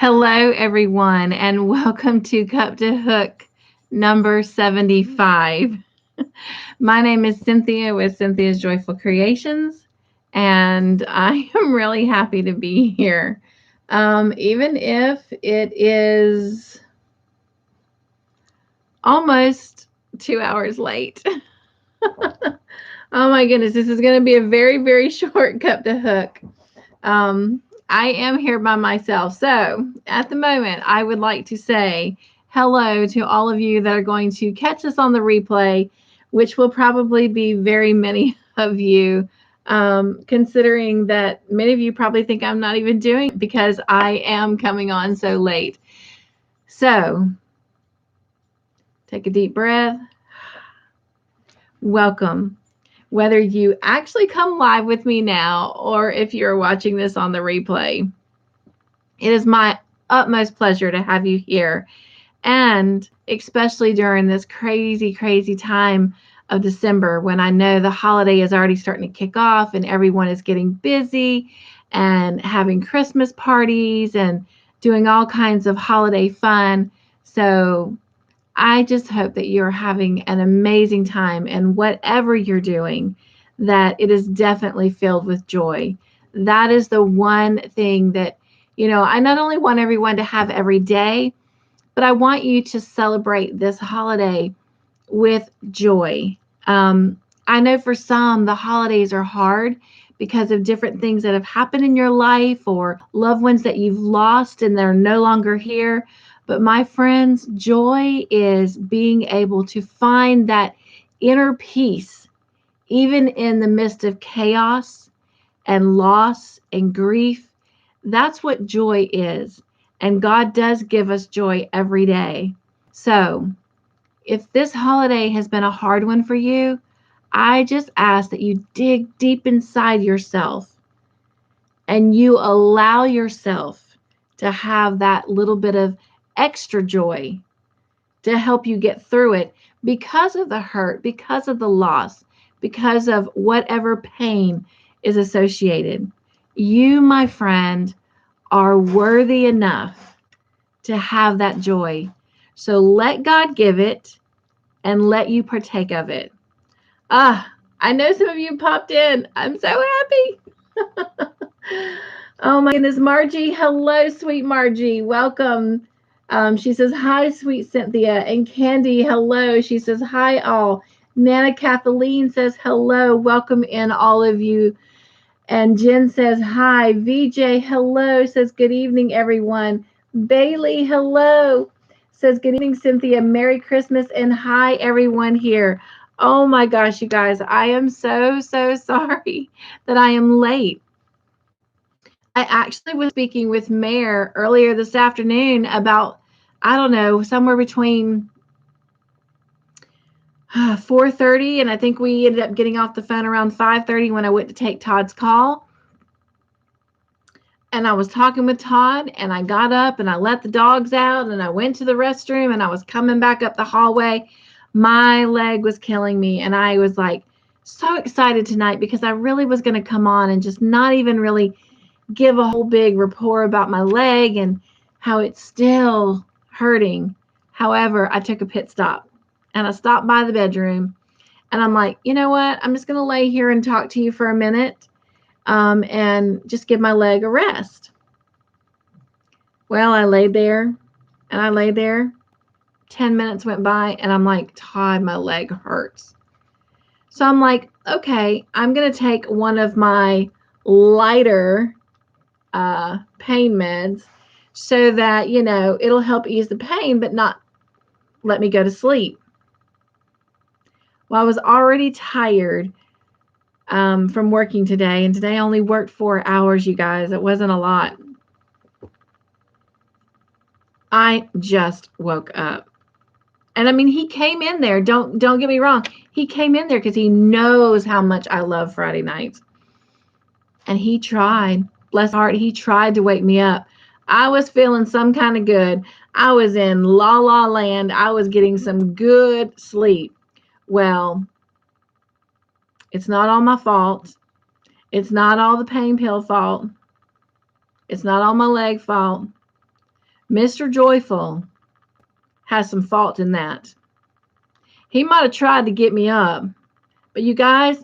Hello, everyone, and welcome to Cup2Hook number 75. My name is Cynthia with Cynthia's Joyful Creations, and I am really happy to be here. Even if it is almost 2 hours late. Oh my goodness, this is going to be a very, very short Cup2Hook. I am here by myself. So at the moment, I would like to say hello to all of you that are going to catch us on the replay, which will probably be very many of you, considering that many of you probably think I'm not even doing it because I am coming on so late. So take a deep breath. Welcome. Whether you actually come live with me now or if you're watching this on the replay, it is my utmost pleasure to have you here. And especially during this crazy, crazy time of December when I know the holiday is already starting to kick off and everyone is getting busy and having Christmas parties and doing all kinds of holiday fun. So I just hope that you're having an amazing time and whatever you're doing, that it is definitely filled with joy. That is the one thing that, I not only want everyone to have every day, but I want you to celebrate this holiday with joy. I know for some, the holidays are hard because of different things that have happened in your life or loved ones that you've lost and they're no longer here. But my friends, joy is being able to find that inner peace, even in the midst of chaos and loss and grief. That's what joy is. And God does give us joy every day. So if this holiday has been a hard one for you, I just ask that you dig deep inside yourself and you allow yourself to have that little bit of extra joy to help you get through it because of the hurt, because of the loss, because of whatever pain is associated. You, my friend, are worthy enough to have that joy. So let God give it and let you partake of it. I know some of you popped in. I'm so happy. Oh my goodness, Margie. Hello, sweet Margie. Welcome. She says, hi, sweet Cynthia. And Candy, hello. She says, hi, all. Nana Kathleen says, hello. Welcome in, all of you. And Jen says, hi. VJ, hello. Says, good evening, everyone. Bailey, hello. Says, good evening, Cynthia. Merry Christmas. And hi, everyone here. Oh my gosh, you guys. I am so, so sorry that I am late. I actually was speaking with Mayor earlier this afternoon about, I don't know, somewhere between 4:30 and I think we ended up getting off the phone around 5:30 when I went to take Todd's call. And I was talking with Todd and I got up and I let the dogs out and I went to the restroom and I was coming back up the hallway. My leg was killing me and I was like so excited tonight because I really was going to come on and just not even really give a whole big rapport about my leg and how it's still hurting. However, I took a pit stop and I stopped by the bedroom and I'm like, you know what? I'm just going to lay here and talk to you for a minute and just give my leg a rest. Well, I laid there and I lay there. 10 minutes went by and I'm like, Todd, my leg hurts. So I'm like, okay, I'm going to take one of my lighter pain meds so that, it'll help ease the pain, but not let me go to sleep. Well, I was already tired from working today, and today I only worked 4 hours, you guys. It wasn't a lot. I just woke up. And I mean, he came in there. Don't get me wrong. He came in there because he knows how much I love Friday nights. And he tried. Bless heart, he tried to wake me up. I was feeling some kind of good. I was in la la land. I was getting some good sleep. Well, it's not all my fault. It's not all the pain pill fault. It's not all my leg fault. Mr. Joyful has some fault in that. He might have tried to get me up, but you guys,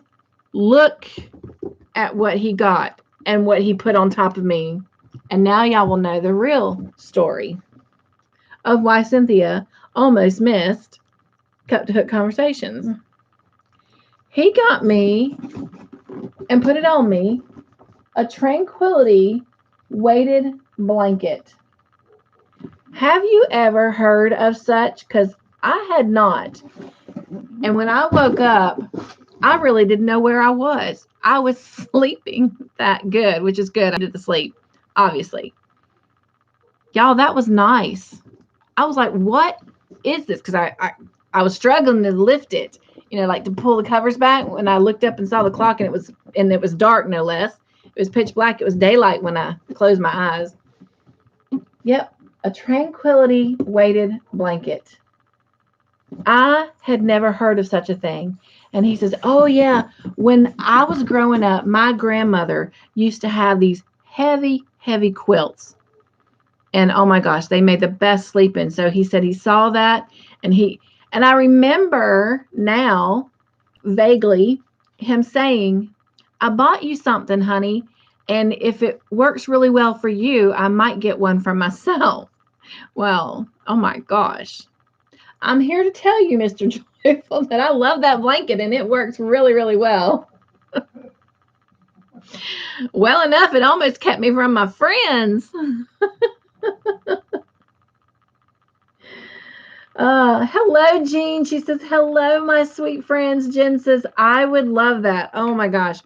look at what he got and what he put on top of me. And now y'all will know the real story of why Cynthia almost missed Cup2Hook Conversations. He got me and put it on me a Tranquility weighted blanket. Have you ever heard of such? Because I had not. And when I woke up, I really didn't know where I was. I was sleeping that good, which is good. I did the sleep, obviously. Y'all, that was nice. I was like, what is this? Because I was struggling to lift it, like to pull the covers back. When I looked up and saw the clock, and it was dark, no less. It was pitch black. It was daylight when I closed my eyes. Yep, a Tranquility weighted blanket. I had never heard of such a thing. And he says, oh, yeah, when I was growing up, my grandmother used to have these heavy, heavy quilts. And oh, my gosh, they made the best sleeping. So he said he saw that. And I remember now, vaguely, him saying, I bought you something, honey. And if it works really well for you, I might get one for myself. Well, oh, my gosh. I'm here to tell you, Mr. Joyful, that I love that blanket and it works really, really well. Well enough, it almost kept me from my friends. Hello, Jean. She says, hello, my sweet friends. Jen says, I would love that. Oh, my gosh.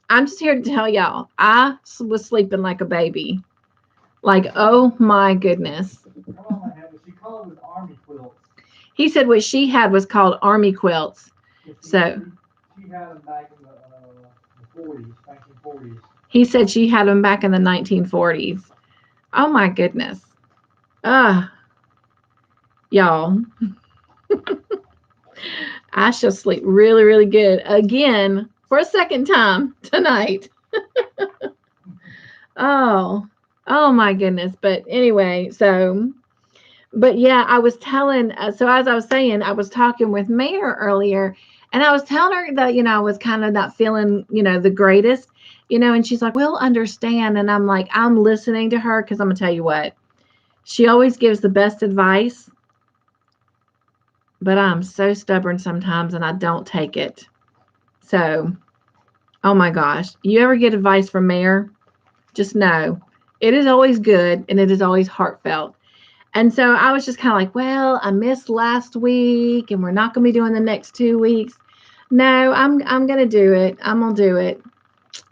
I'm just here to tell y'all, I was sleeping like a baby. Like, oh, my goodness. She called it army quilts. He said what she had was called army quilts. She had them back in the 40s, 1940s. He said she had them back in the 1940s. Oh, my goodness. Y'all. I shall sleep really, really good again for a second time tonight. Oh, my goodness. But anyway, but yeah, I was telling, so as I was saying, I was talking with Mayor earlier, and I was telling her that, I was kind of not feeling, the greatest, and she's like, we'll understand. And I'm like, I'm listening to her because I'm going to tell you what, she always gives the best advice, but I'm so stubborn sometimes and I don't take it. So, oh my gosh, you ever get advice from Mayor? Just know it is always good and it is always heartfelt. And so I was just kind of like, well, I missed last week and we're not going to be doing the next 2 weeks. No, I'm going to do it. I'm going to do it.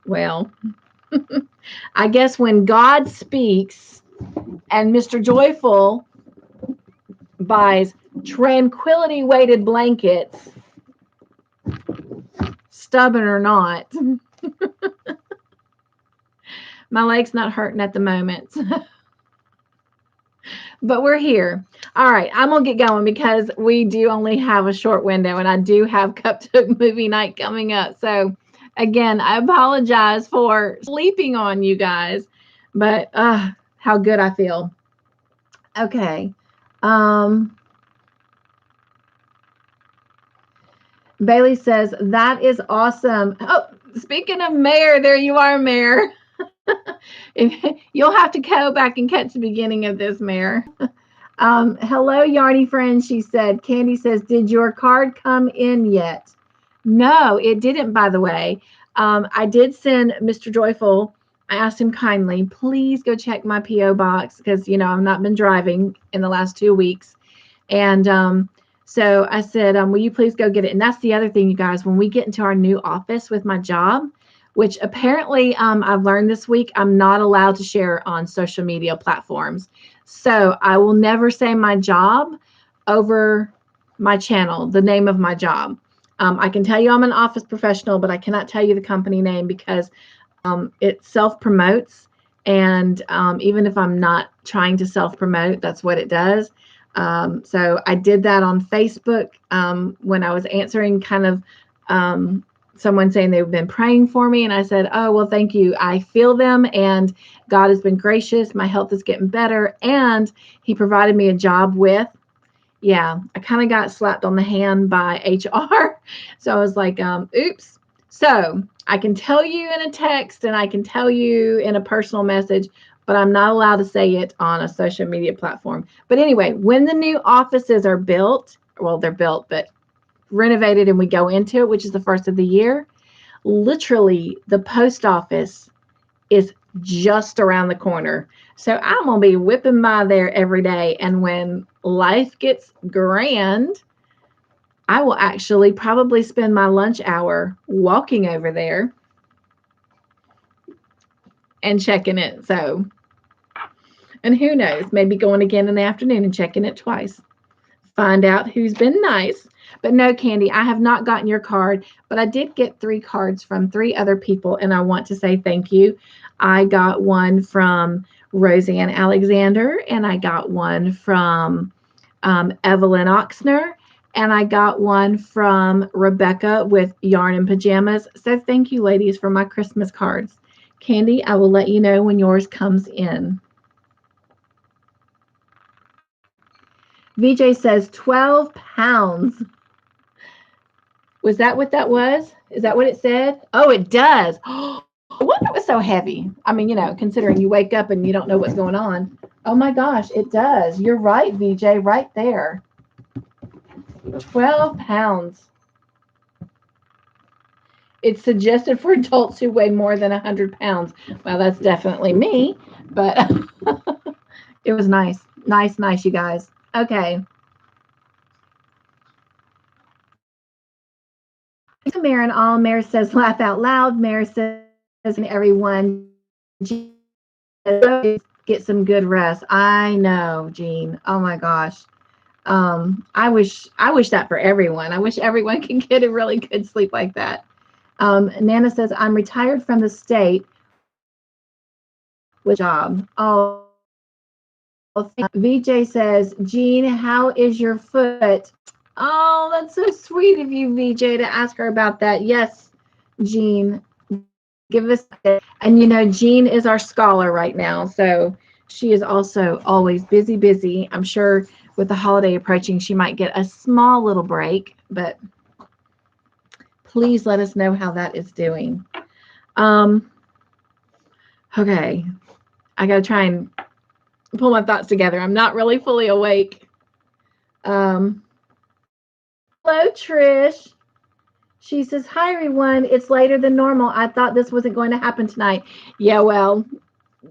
Well, I guess when God speaks and Mr. Joyful buys Tranquility weighted blankets, stubborn or not, my leg's not hurting at the moment. But we're here. All right, I'm going to get going because we do only have a short window and I do have Cup2Hook movie night coming up. So, again, I apologize for sleeping on you guys, but how good I feel. Okay. Bailey says, that is awesome. Oh, speaking of Mayor, there you are, Mayor. You'll have to go back and catch the beginning of this, Mayor. Hello, Yarny friend, she said. Candy says, did your card come in yet? No, it didn't, by the way. I did send Mr. Joyful, I asked him kindly, please go check my P.O. box because, I've not been driving in the last 2 weeks. And so I said, will you please go get it? And that's the other thing, you guys, when we get into our new office with my job, which apparently I've learned this week, I'm not allowed to share on social media platforms. So I will never say my job over my channel, the name of my job. I can tell you I'm an office professional, but I cannot tell you the company name because it self-promotes. And even if I'm not trying to self-promote, that's what it does. So I did that on Facebook when I was answering kind of someone saying they've been praying for me. And I said, oh, well, thank you. I feel them, and God has been gracious. My health is getting better. And he provided me a job with, yeah, I kind of got slapped on the hand by HR. So I was like, oops. So I can tell you in a text and I can tell you in a personal message, but I'm not allowed to say it on a social media platform. But anyway, when the new offices are built, well, they're built, but renovated, and we go into it, which is the first of the year, literally the post office is just around the corner. So I'm going to be whipping by there every day. And when life gets grand, I will actually probably spend my lunch hour walking over there and checking it. So, and who knows, maybe going again in the afternoon and checking it twice. Find out who's been nice. But no, Candy, I have not gotten your card, but I did get 3 cards from 3 other people, and I want to say thank you. I got one from Roseanne Alexander, and I got one from Evelyn Oxner, and I got one from Rebecca with Yarn and Pajamas. So thank you, ladies, for my Christmas cards. Candy, I will let you know when yours comes in. VJ says 12 pounds. Was that what that was? Is that what it said? Oh, it does. Oh, what, it was so heavy. I mean, considering you wake up and you don't know what's going on. Oh my gosh, it does. You're right, VJ, right there. 12 pounds. It's suggested for adults who weigh more than 100 pounds. Well, that's definitely me, but it was nice. Nice, you guys. Okay. Mare and all. Mare says, laugh out loud. Mare says, everyone, get some good rest. I know, Jean. Oh my gosh. I wish that for everyone. I wish everyone can get a really good sleep like that. Nana says, I'm retired from the state with a job. Oh, VJ says, Jean, how is your foot? Oh, that's so sweet of you, VJ, to ask her about that. Yes, Jean, give us, and Jean is our scholar right now, so she is also always busy. I'm sure with the holiday approaching, she might get a small little break, but please let us know how that is doing. Okay, I got to try and pull my thoughts together. I'm not really fully awake. Hello, Trish. She says, hi, everyone. It's later than normal. I thought this wasn't going to happen tonight. Yeah, well,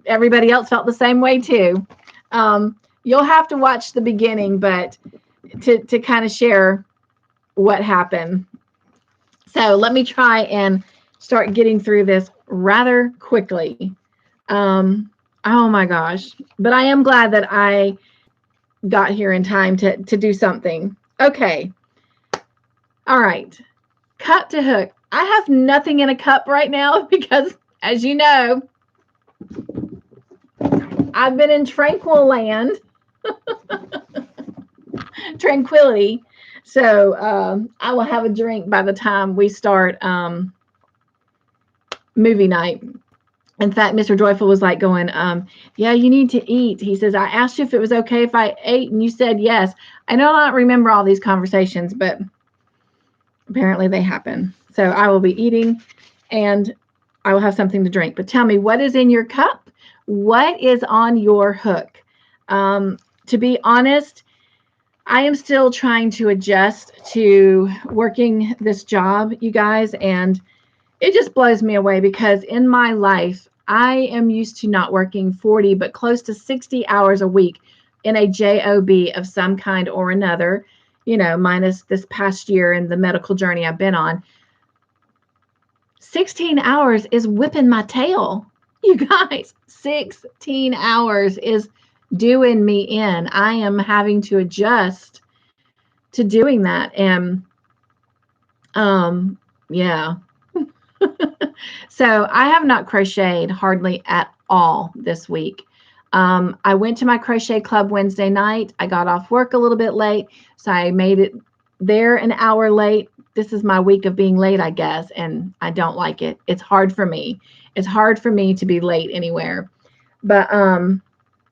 everybody else felt the same way, too. You'll have to watch the beginning, but to kind of share what happened. So let me try and start getting through this rather quickly. Oh, my gosh. But I am glad that I got here in time to do something. Okay. All right. Cup2Hook. I have nothing in a cup right now because, as you know, I've been in tranquil land, tranquility. So I will have a drink by the time we start movie night. In fact, Mr. Joyful was like going, yeah, you need to eat. He says, I asked you if it was okay if I ate, and you said yes. I don't remember all these conversations, but apparently they happen. So I will be eating, and I will have something to drink. But tell me, what is in your cup? What is on your hook? To be honest, I am still trying to adjust to working this job, you guys, and it just blows me away because in my life, I am used to not working 40, but close to 60 hours a week in a job of some kind or another, minus this past year and the medical journey I've been on. 16 hours is whipping my tail. You guys, 16 hours is doing me in. I am having to adjust to doing that. And yeah. So I have not crocheted hardly at all this week. I went to my crochet club Wednesday night. I got off work a little bit late, so I made it there an hour late. this is my week of being late, I guess, and I don't like it. It's hard for me. It's hard for me to be late anywhere. But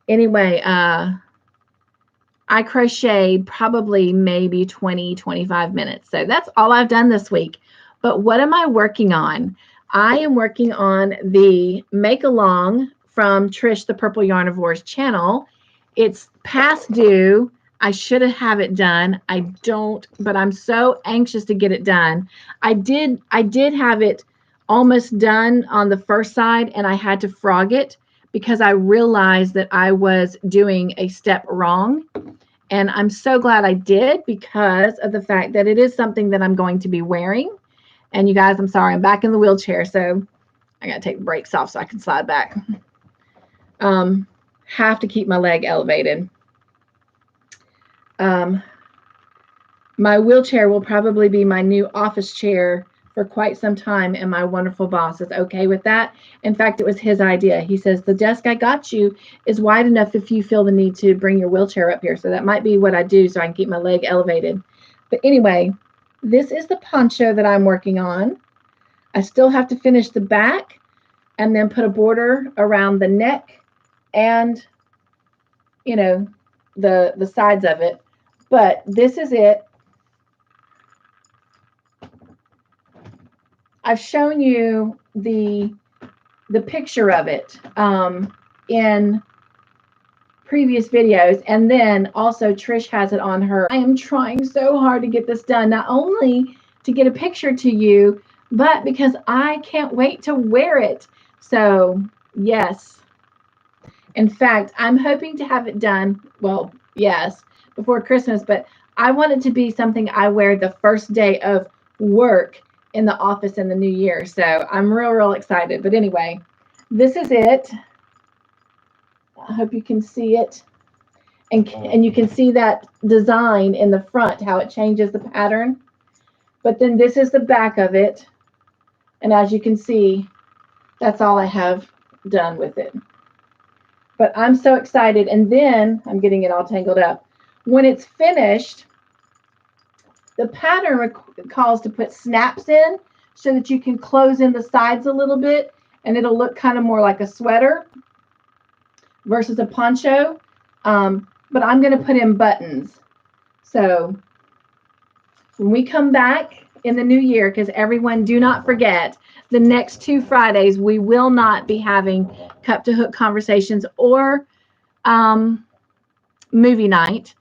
anyway, I crocheted probably maybe 20, 25 minutes. So that's all I've done this week. But what am I working on? I am working on the Make Along from Trish the Purple Yarnivores channel. It's past due. I should have it done. I don't, but I'm so anxious to get it done. I did have it almost done on the first side, and I had to frog it because I realized that I was doing a step wrong. And I'm so glad I did because of the fact that it is something that I'm going to be wearing. And you guys, I'm sorry, I'm back in the wheelchair, so I got to take the brakes off so I can slide back. Have to keep my leg elevated. My wheelchair will probably be my new office chair for quite some time, and my wonderful boss is okay with that. In fact, it was his idea. He says, the desk I got you is wide enough if you feel the need to bring your wheelchair up here. So that might be what I do so I can keep my leg elevated. But anyway, this is the poncho that I'm working on. I still have to finish the back and then put a border around the neck and, you know, the sides of it. But this is it. I've shown you the picture of it in previous videos, and then also Trish has it on her. I am trying so hard to get this done, not only to get a picture to you, but because I can't wait to wear it. So yes, in fact, I'm hoping to have it done, well, yes, before Christmas, but I want it to be something I wear the first day of work in the office in the new year. So I'm real excited. But anyway, this is it. I hope you can see it. And you can see that design in the front, how it changes the pattern. But then this is the back of it. And as you can see, that's all I have done with it. But I'm so excited. And then I'm getting it all tangled up. When it's finished, the pattern calls to put snaps in so that you can close in the sides a little bit, and it'll look kind of more like a sweater versus a poncho. But I'm going to put in buttons. So when we come back in the new year, because everyone, do not forget, the next 2 Fridays, we will not be having Cup to Hook Conversations or movie night,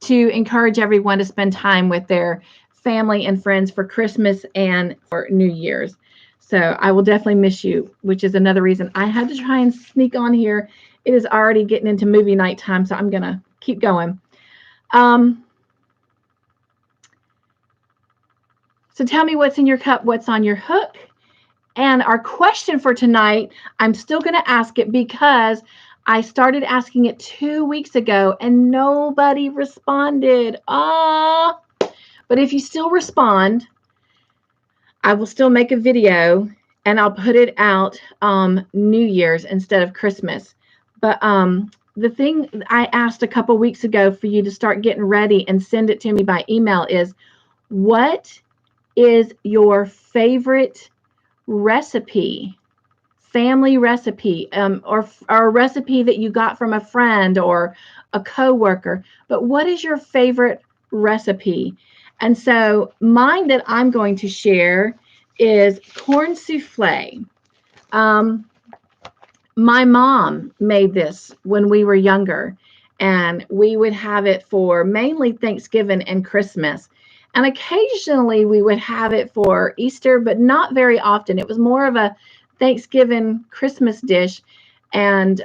to encourage everyone to spend time with their family and friends for Christmas and for New Year's. So I will definitely miss you, which is another reason I had to try and sneak on here. It is already getting into movie night time, so I'm going to keep going. So tell me what's in your cup, what's on your hook. And our question for tonight, I'm still going to ask it because I started asking it 2 weeks ago and nobody responded. But if you still respond, I will still make a video and I'll put it out New Year's instead of Christmas. But the thing I asked a couple weeks ago for you to start getting ready and send it to me by email is, what is your favorite recipe? Family recipe, or a recipe that you got from a friend or a coworker. But what is your favorite recipe? And so mine that I'm going to share is corn souffle. My mom made this when we were younger, and we would have it for mainly Thanksgiving and Christmas. And occasionally we would have it for Easter, but not very often. It was more of a Thanksgiving, Christmas dish. And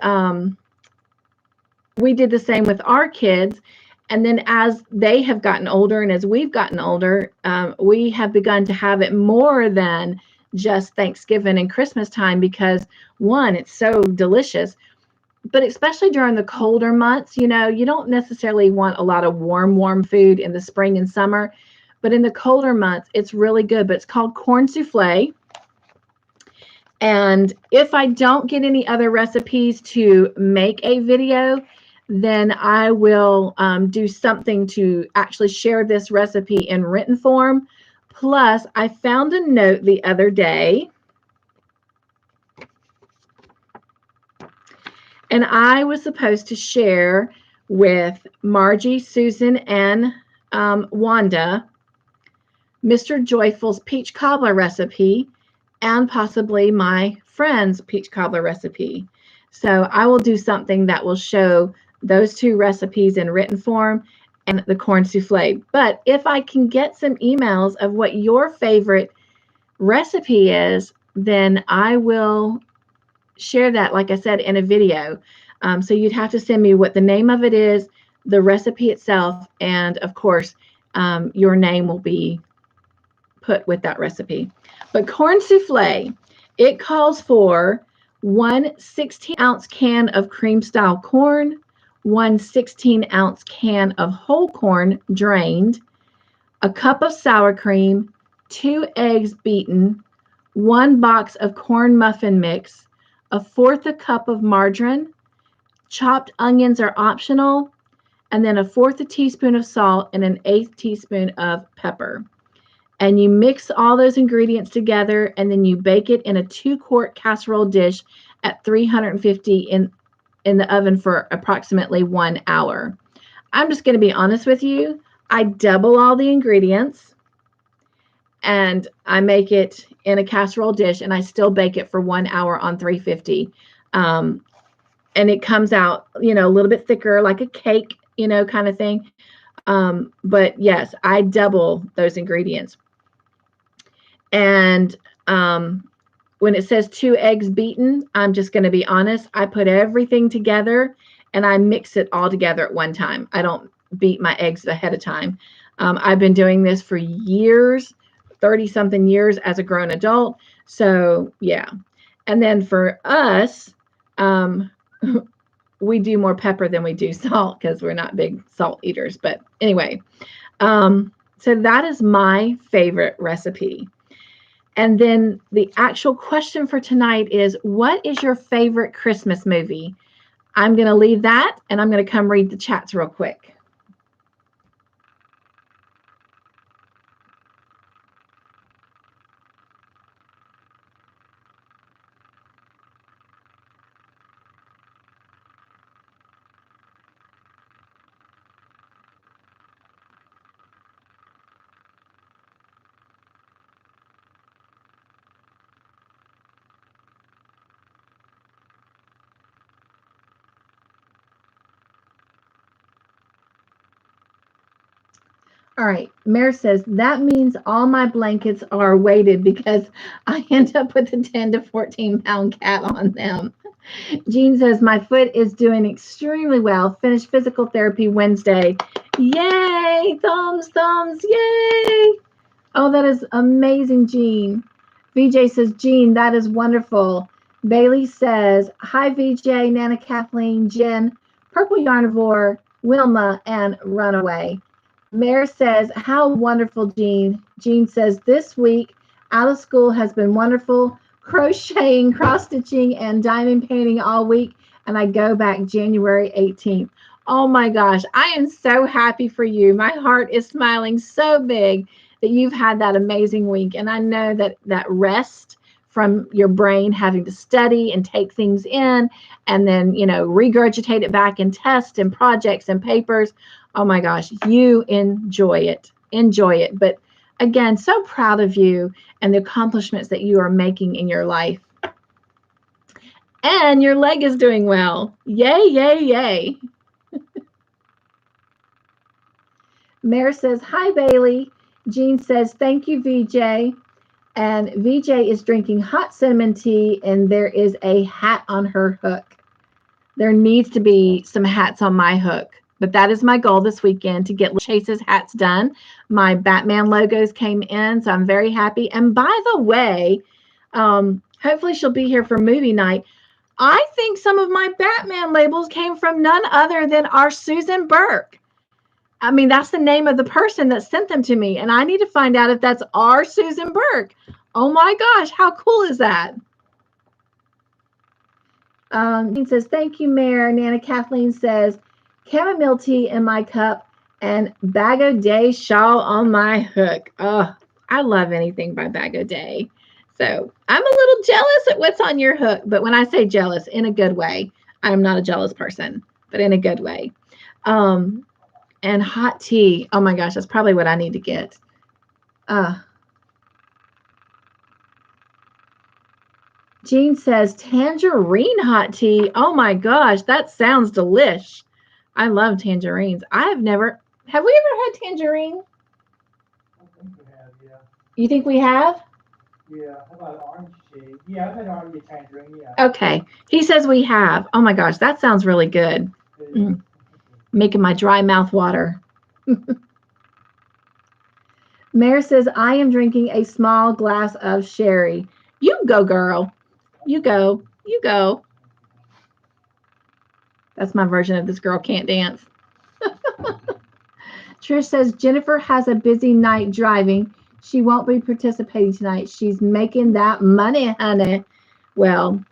we did the same with our kids. And then as they have gotten older and as we've gotten older, we have begun to have it more than just Thanksgiving and Christmas time because, one, it's so delicious. But especially during the colder months, you know, you don't necessarily want a lot of warm food in the spring and summer. But in the colder months, it's really good. But it's called corn souffle. And if I don't get any other recipes to make a video, then I will do something to actually share this recipe in written form, Plus, I found a note the other day, and I was supposed to share with Margie, Susan, and Wanda Mr. Joyful's peach cobbler recipe and possibly my friend's peach cobbler recipe. So I will do something that will show those two recipes in written form and the corn souffle. But if I can get some emails of what your favorite recipe is, then I will share that, like I said, in a video. So you'd have to send me what the name of it is, the recipe itself, and of course, your name will be put with that recipe. But corn souffle, it calls for 1 16-ounce can of cream-style corn, 1 16-ounce can of whole corn drained, a cup of sour cream, 2 eggs beaten, 1 box of corn muffin mix, 1/4 cup of margarine, chopped onions are optional, and then 1/4 teaspoon of salt and 1/8 teaspoon of pepper. And you mix all those ingredients together, and then you bake it in a 2-quart casserole dish at 350 in the oven for approximately 1 hour. I'm just going to be honest with you. I double all the ingredients, and I make it in a casserole dish, and I still bake it for 1 hour on 350. And it comes out, a little bit thicker, like a cake, kind of thing. But yes, I double those ingredients. And when it says 2 eggs beaten, I'm just going to be honest. I put everything together and I mix it all together at one time. I don't beat my eggs ahead of time. I've been doing this for years, 30-something years as a grown adult. So, yeah. And then for us, we do more pepper than we do salt because we're not big salt eaters. But anyway, so that is my favorite recipe. And then the actual question for tonight is, what is your favorite Christmas movie? I'm going to leave that, and I'm going to come read the chats real quick. All right. Mare says, that means all my blankets are weighted because I end up with a 10 to 14-pound cat on them. Jean says, my foot is doing extremely well. Finished physical therapy Wednesday. Yay! Thumbs, thumbs, yay! Oh, that is amazing, Jean. VJ says, Jean, that is wonderful. Bailey says, hi, VJ, Nana Kathleen, Jen, Purple Yarnivore, Wilma, and Runaway. Mare says, how wonderful, Jean. Jean says, this week out of school has been wonderful. Crocheting, cross-stitching, and diamond painting all week, and I go back January 18th. Oh my gosh, I am so happy for you. My heart is smiling so big that you've had that amazing week. And I know that rest from your brain having to study and take things in and then, regurgitate it back in tests and projects and papers. Oh my gosh, you enjoy it. Enjoy it. But again, so proud of you and the accomplishments that you are making in your life. And your leg is doing well. Yay, yay, yay. Mare says, hi, Bailey. Jean says, thank you, VJ. And VJ is drinking hot cinnamon tea, and there is a hat on her hook. There needs to be some hats on my hook. But that is my goal this weekend, to get Chase's hats done. My Batman logos came in, so I'm very happy. And by the way, hopefully she'll be here for movie night. I think some of my Batman labels came from none other than our Susan Burke. I mean, that's the name of the person that sent them to me. And I need to find out if that's our Susan Burke. Oh my gosh, how cool is that? He says, thank you, Mayor. Nana Kathleen says, chamomile tea in my cup and Bag-O-Day shawl on my hook. Oh, I love anything by Bag O' Day. So I'm a little jealous at what's on your hook, but when I say jealous, in a good way, I'm not a jealous person, but in a good way. Um, and hot tea. Oh my gosh, that's probably what I need to get. Uh, Jean says tangerine hot tea. Oh my gosh, that sounds delish. I love tangerines. Have we ever had tangerine? I think we have, yeah. You think we have? Yeah, how about orange tea? Yeah, I've had orange tangerine, yeah. Okay. He says we have. Oh my gosh, that sounds really good. Mm, making my dry mouth water. Mare says, I am drinking a small glass of sherry. You go, girl. You go. You go. That's my version of this girl can't dance. Trish says, Jennifer has a busy night driving. She won't be participating tonight. She's making that money, honey. Well,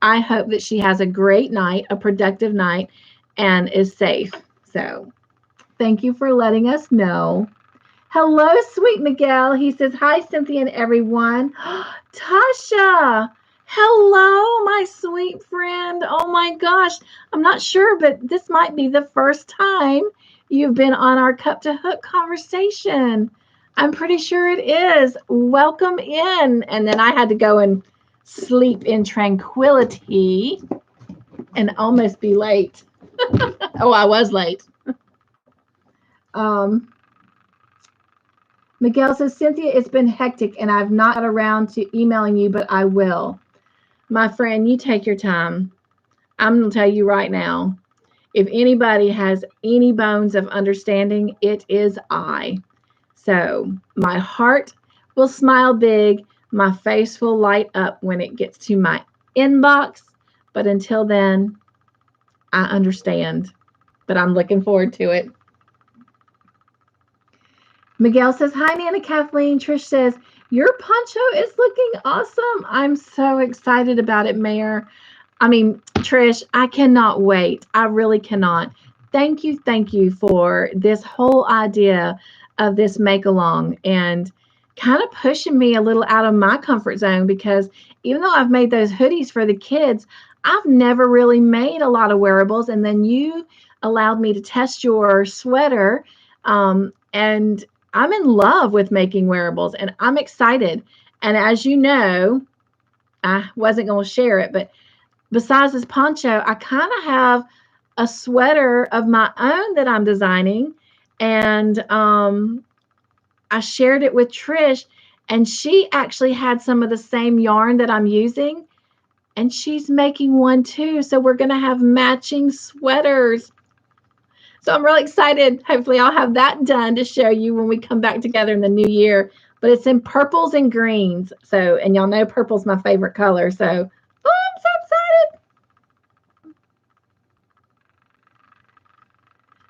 I hope that she has a great night, a productive night, and is safe. So thank you for letting us know. Hello, sweet Miguel. He says, hi, Cynthia and everyone. Tasha. Hello, my sweet friend. Oh my gosh. I'm not sure, but this might be the first time you've been on our Cup to Hook conversation. I'm pretty sure it is. Welcome in. And then I had to go and sleep in tranquility and almost be late. Oh, I was late. Miguel says, Cynthia, it's been hectic and I've not got around to emailing you, but I will. My friend, you take your time. I'm going to tell you right now, if anybody has any bones of understanding, it is I. So my heart will smile big. My face will light up when it gets to my inbox. But until then, I understand. But I'm looking forward to it. Miguel says, hi, Nana Kathleen. Trish says, your poncho is looking awesome. I'm so excited about it, Mayor. Trish, I cannot wait. I really cannot. Thank you for this whole idea of this make along and kind of pushing me a little out of my comfort zone, because even though I've made those hoodies for the kids, I've never really made a lot of wearables. And then you allowed me to test your sweater, and I'm in love with making wearables and I'm excited. And as you know, I wasn't going to share it, but besides this poncho, I kind of have a sweater of my own that I'm designing. And I shared it with Trish, and she actually had some of the same yarn that I'm using, and she's making one too. So we're going to have matching sweaters. So I'm really excited. Hopefully I'll have that done to show you when we come back together in the new year. But it's in purples and greens. So, and y'all know purple's my favorite color. So, oh, I'm so excited.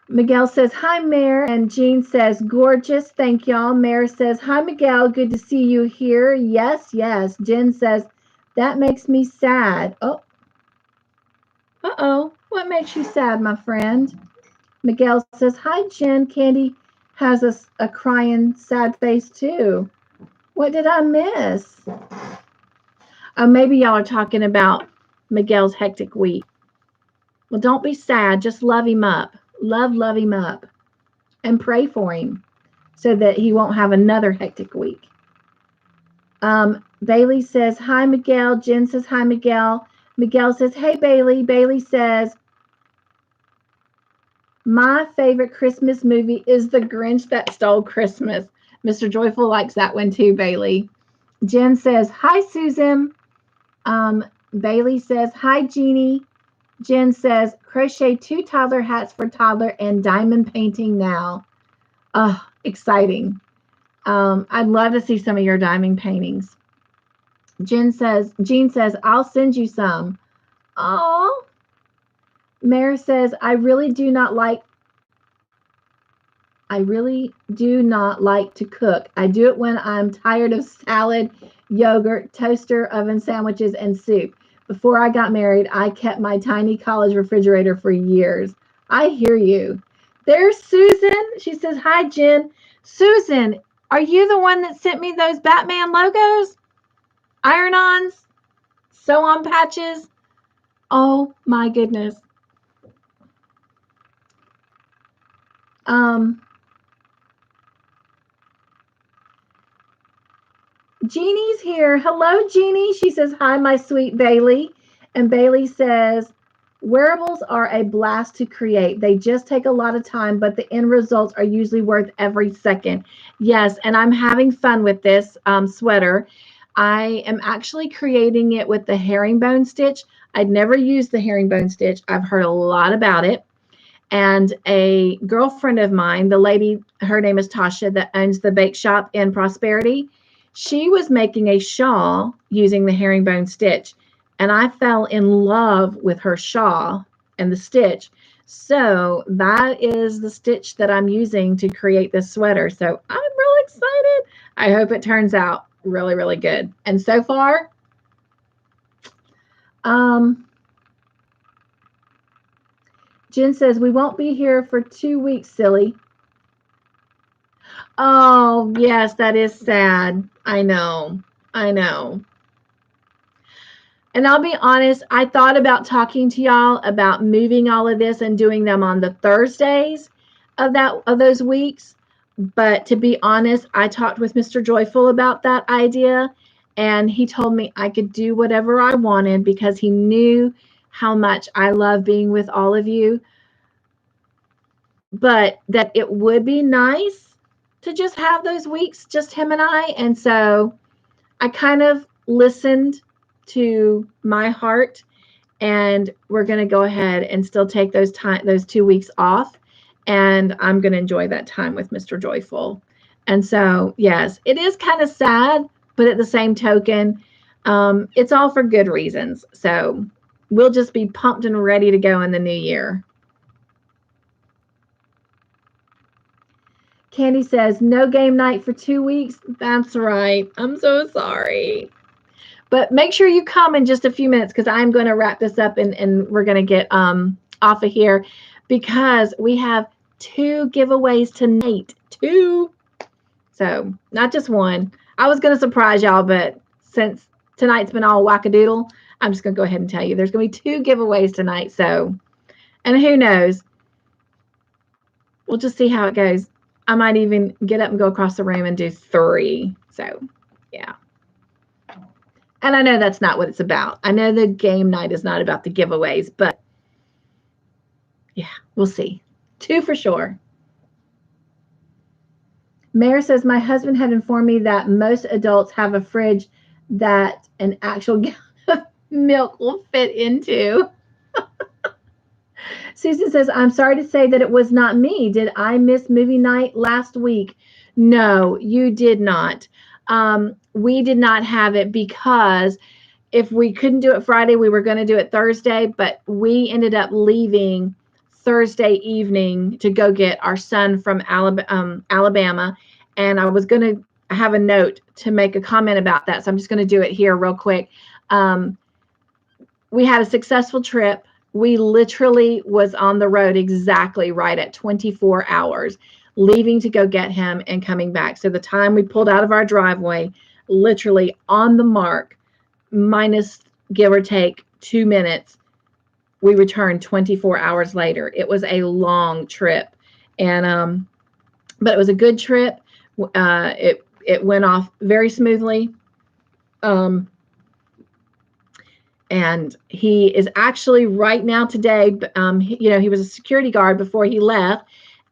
Miguel says, hi, Mare. And Jean says, gorgeous. Thank y'all. Mare says, hi, Miguel. Good to see you here. Yes, yes. Jen says, that makes me sad. Oh, uh-oh. What makes you sad, my friend? Miguel says, hi, Jen. Candy has a crying, sad face, too. What did I miss? Oh, maybe y'all are talking about Miguel's hectic week. Well, don't be sad. Just love him up. Love him up. And pray for him so that he won't have another hectic week. Bailey says, hi, Miguel. Jen says, hi, Miguel. Miguel says, hey, Bailey. Bailey says, my favorite Christmas movie is The Grinch That Stole Christmas. Mr. Joyful likes that one too, Bailey. Jen says, hi, Susan. Bailey says, hi, Jeannie. Jen says, crochet 2 toddler hats for toddler and diamond painting now. Oh, exciting. I'd love to see some of your diamond paintings. Jean says, I'll send you some. Oh. Mare says, I really do not like to cook. I do it when I'm tired of salad, yogurt, toaster, oven sandwiches, and soup. Before I got married, I kept my tiny college refrigerator for years. I hear you. There's Susan. She says, hi, Jen. Susan, Are you the one that sent me those Batman logos? Iron-ons? Sew-on patches? Oh my goodness. Jeannie's here. Hello, Jeannie. She says, hi, my sweet Bailey. And Bailey says, wearables are a blast to create. They just take a lot of time, but the end results are usually worth every second. Yes, and I'm having fun with this sweater. I am actually creating it with the herringbone stitch. I'd never used the herringbone stitch. I've heard a lot about it. And a girlfriend of mine, the lady, her name is Tasha, that owns the bake shop in Prosperity, she was making a shawl using the herringbone stitch. And I fell in love with her shawl and the stitch. So that is the stitch that I'm using to create this sweater. So I'm really excited. I hope it turns out really, really good. And so far, Jen says, we won't be here for 2 weeks, silly. Oh, yes, that is sad. I know. I know. And I'll be honest, I thought about talking to y'all about moving all of this and doing them on the Thursdays of those weeks. But to be honest, I talked with Mr. Joyful about that idea, and he told me I could do whatever I wanted because he knew how much I love being with all of you. But that it would be nice to just have those weeks, just him and I. And so I kind of listened to my heart, and we're going to go ahead and still take those 2 weeks off, and I'm going to enjoy that time with Mr. Joyful. And so, yes, it is kind of sad, but at the same token, it's all for good reasons. So we'll just be pumped and ready to go in the new year. Candy says, no game night for 2 weeks. That's right. I'm so sorry. But make sure you come in just a few minutes because I'm going to wrap this up and we're going to get off of here because we have 2 giveaways tonight. 2. So not just one. I was going to surprise y'all, but since tonight's been all wackadoodle, I'm just going to go ahead and tell you there's going to be 2 giveaways tonight. So, and who knows? We'll just see how it goes. I might even get up and go across the room and do 3. So, yeah. And I know that's not what it's about. I know the game night is not about the giveaways, but yeah, we'll see. 2 for sure. Mayor says, my husband had informed me that most adults have a fridge that an actual gallon of milk will fit into. Susan says, I'm sorry to say that it was not me. Did I miss movie night last week? No, you did not. We did not have it because if we couldn't do it Friday, we were going to do it Thursday, but we ended up leaving Thursday evening to go get our son from Alabama. And I was going to have a note to make a comment about that. So I'm just going to do it here real quick. We had a successful trip. We literally was on the road exactly right at 24 hours, leaving to go get him and coming back. So the time we pulled out of our driveway, literally on the mark, minus give or take 2 minutes, we returned 24 hours later. It was a long trip, and but it was a good trip. It went off very smoothly. And he is actually right now today, he was a security guard before he left,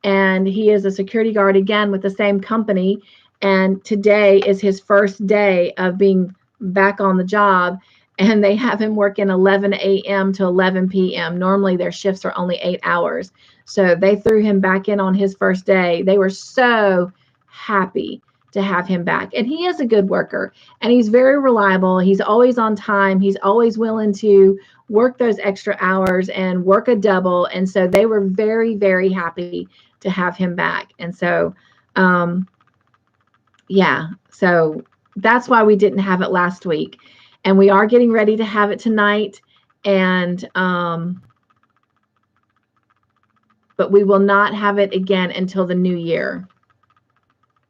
and he is a security guard again with the same company. And today is his first day of being back on the job, and they have him working 11 a.m. to 11 p.m. Normally their shifts are only 8 hours. So they threw him back in on his first day. They were so happy to have him back. And he is a good worker, and he's very reliable. He's always on time. He's always willing to work those extra hours and work a double. And so they were very, very happy to have him back. And so, yeah, so that's why we didn't have it last week. And we are getting ready to have it tonight. And, but we will not have it again until the new year.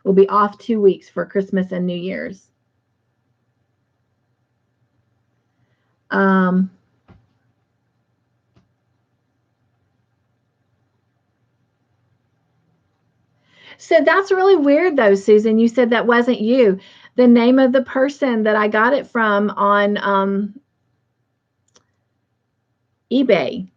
We'll be off 2 weeks for Christmas and New Year's. So that's really weird, though, Susan. You said that wasn't you. The name of the person that I got it from on eBay,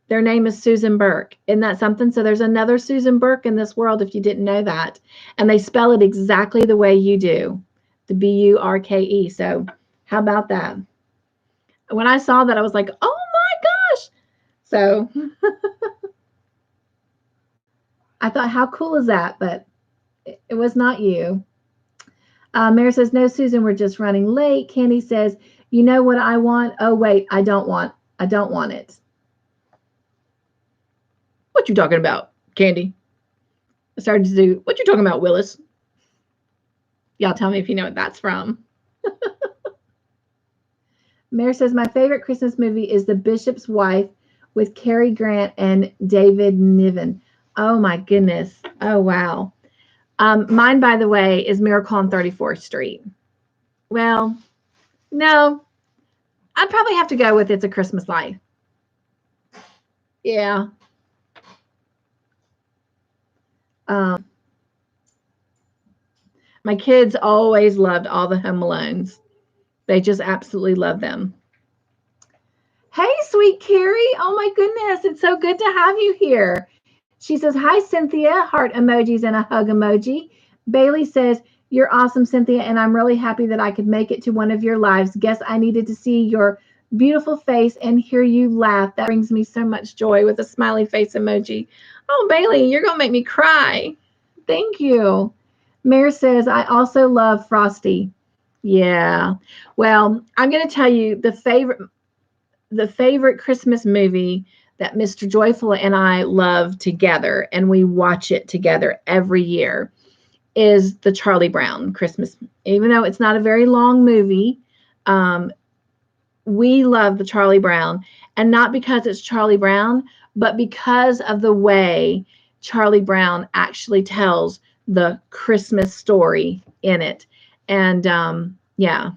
their name is Susan Burke. Isn't that something? So there's another Susan Burke in this world, if you didn't know that. And they spell it exactly the way you do, the B-U-R-K-E. So how about that? When I saw that, I was like, oh my gosh. So I thought, how cool is that? But it was not you. Mary says, no, Susan, we're just running late. Candy says, you know what I want? Oh, wait, I don't want it. What you talking about, Candy? I started to do, what you talking about, Willis? Y'all tell me if you know what that's from. Mary says, my favorite Christmas movie is The Bishop's Wife with Cary Grant and David Niven. Oh, my goodness. Oh, wow. Mine, by the way, is Miracle on 34th Street. Well, no. I'd probably have to go with It's a Christmas Life. Yeah. My kids always loved all the Home Alones. They just absolutely love them. Hey, sweet Carrie. Oh, my goodness. It's so good to have you here. She says, hi, Cynthia. Heart emojis and a hug emoji. Bailey says, you're awesome, Cynthia, and I'm really happy that I could make it to one of your lives. Guess I needed to see your beautiful face and hear you laugh. That brings me so much joy, with a smiley face emoji. Oh, Bailey, you're going to make me cry. Thank you. Mare says, I also love Frosty. Yeah. Well, I'm going to tell you the favorite Christmas movie that Mr. Joyful and I love together, and we watch it together every year, is the Charlie Brown Christmas. Even though it's not a very long movie, we love the Charlie Brown, and not because it's Charlie Brown, but because of the way Charlie Brown actually tells the Christmas story in it. And yeah.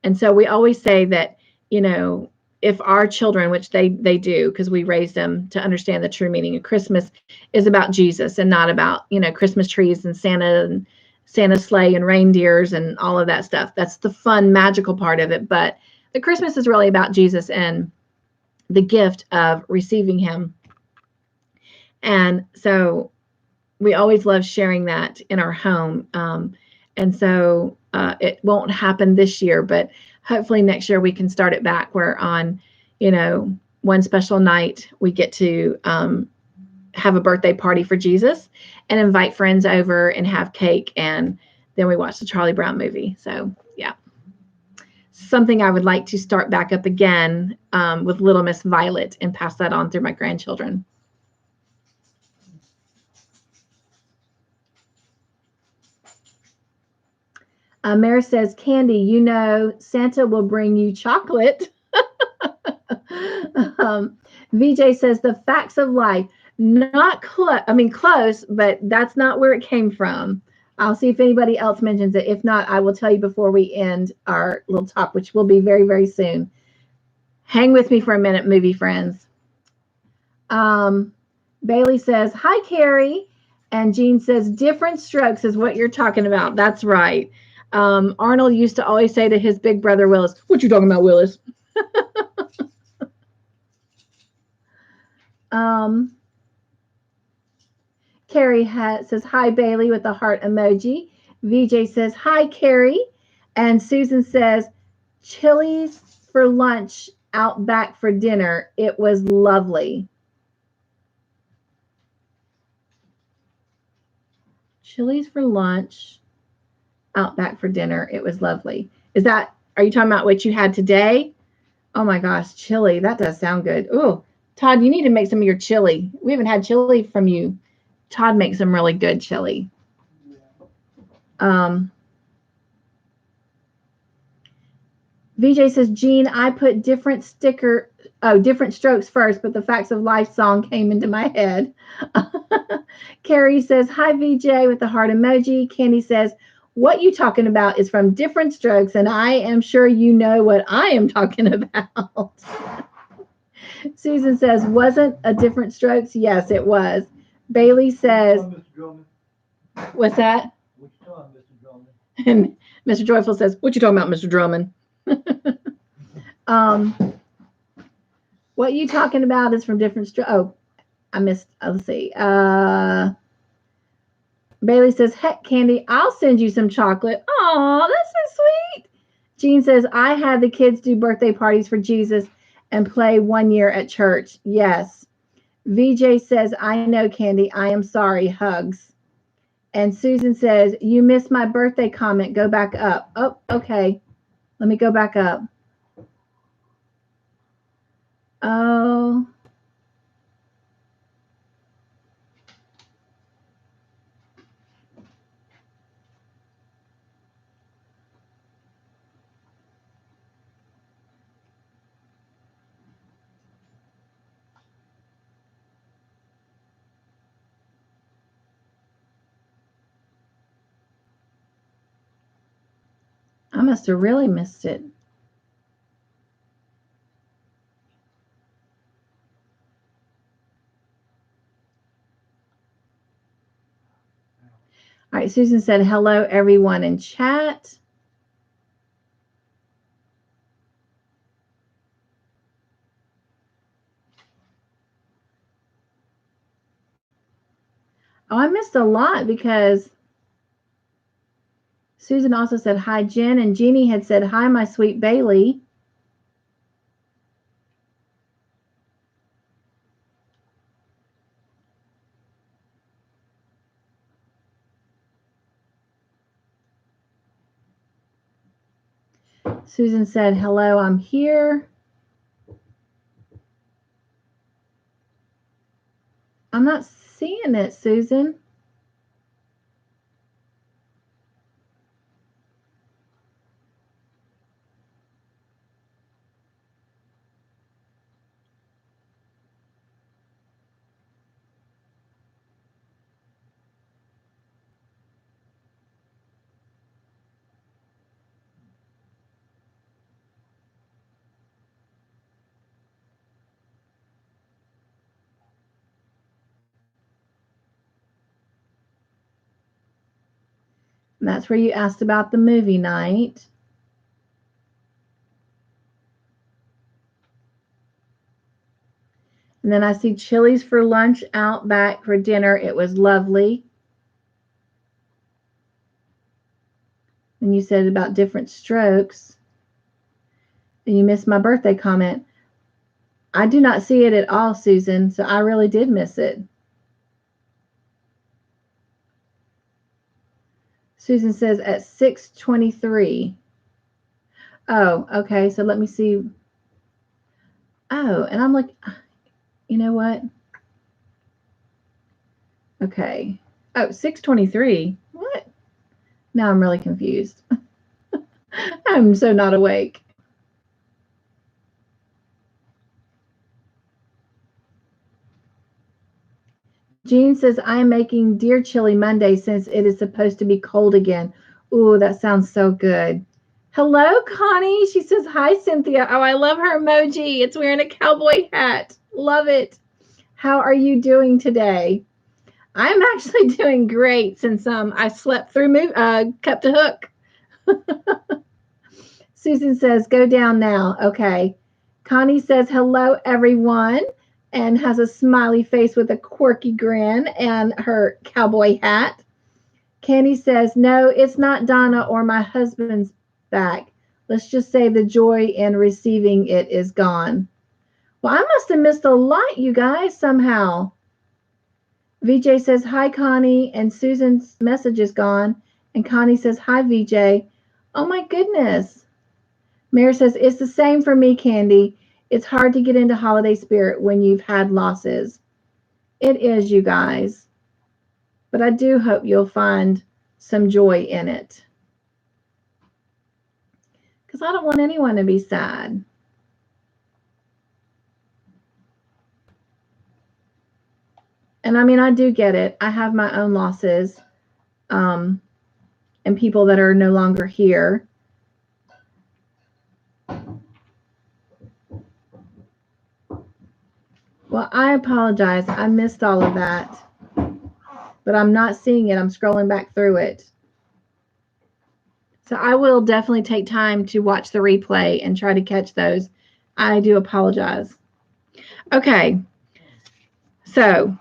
And so we always say that, you know, if our children, which they do, because we raise them to understand the true meaning of Christmas, is about Jesus and not about, you know, Christmas trees and Santa's sleigh and reindeers and all of that stuff. That's the fun, magical part of it. But the Christmas is really about Jesus and the gift of receiving him. And so we always love sharing that in our home. And so it won't happen this year, but hopefully next year we can start it back, where on, you know, one special night we get to have a birthday party for Jesus and invite friends over and have cake, and then we watch the Charlie Brown movie. So yeah, something I would like to start back up again with Little Miss Violet and pass that on through my grandchildren. Mary says, Candy, you know, Santa will bring you chocolate. VJ says, the facts of life. Not close. I mean, close, but that's not where it came from. I'll see if anybody else mentions it. If not, I will tell you before we end our little talk, which will be very, very soon. Hang with me for a minute, movie friends. Bailey says, hi, Carrie. And Jean says, different strokes is what you're talking about. That's right. Arnold used to always say to his big brother, Willis, what you talking about, Willis? Carrie says, hi, Bailey, with a heart emoji. VJ says, hi, Carrie. And Susan says, Chili's for lunch, out back for dinner. It was lovely. Chili's for lunch, out back for dinner. It was lovely. Are you talking about what you had today? Oh my gosh, chili. That does sound good. Oh, Todd, you need to make some of your chili. We haven't had chili from you. Todd makes some really good chili. VJ says, Jean, I put different strokes first, but the Facts of Life song came into my head. Carrie says, hi, VJ, with the heart emoji. Candy says, what you talking about is from Different Strokes, and I am sure you know what I am talking about. Susan says, wasn't a Different Strokes? Yes, it was. Bailey says, what's that? What you talking, Mr. Drummond? And Mr. Joyful says, what you talking about, Mr. Drummond? What you talking about is from Different Strokes. Oh, I missed. Let's see. Bailey says, heck, Candy, I'll send you some chocolate. Oh, that's so sweet. Jean says, I had the kids do birthday parties for Jesus and play 1 year at church. Yes. VJ says, I know, Candy. I am sorry. Hugs. And Susan says, you missed my birthday comment. Go back up. Oh, okay. Let me go back up. Oh. I must have really missed it. All right, Susan said, hello, everyone in chat. Oh, I missed a lot because Susan also said, hi, Jen, and Jeannie had said, hi, my sweet Bailey. Susan said, hello, I'm here. I'm not seeing it, Susan. And that's where you asked about the movie night. And then I see Chili's for lunch, out back for dinner. It was lovely. And you said about Different Strokes. And you missed my birthday comment. I do not see it at all, Susan, so I really did miss it. Susan says at 6:23. Oh, okay. So let me see. Oh, and I'm like, you know what? Okay. Oh, 6:23. What? Now I'm really confused. I'm so not awake. Jean says, I am making deer chili Monday since it is supposed to be cold again. Ooh, that sounds so good. Hello, Connie. She says, hi, Cynthia. Oh, I love her emoji. It's wearing a cowboy hat. Love it. How are you doing today? I'm actually doing great since I slept through Cup2Hook. Susan says, go down now. Okay. Connie says, hello, everyone, and has a smiley face with a quirky grin and her cowboy hat. Candy says, no, it's not Donna or my husband's back. Let's just say the joy in receiving it is gone. Well, I must have missed a lot, you guys, somehow. VJ says, hi, Connie, and Susan's message is gone. And Connie says, hi, VJ. Oh, my goodness. Mary says, it's the same for me, Candy. It's hard to get into holiday spirit when you've had losses. It is, you guys. But I do hope you'll find some joy in it. Because I don't want anyone to be sad. And I mean, I do get it. I have my own losses, and people that are no longer here. Well, I apologize. I missed all of that, but I'm not seeing it. I'm scrolling back through it. So I will definitely take time to watch the replay and try to catch those. I do apologize. Okay. So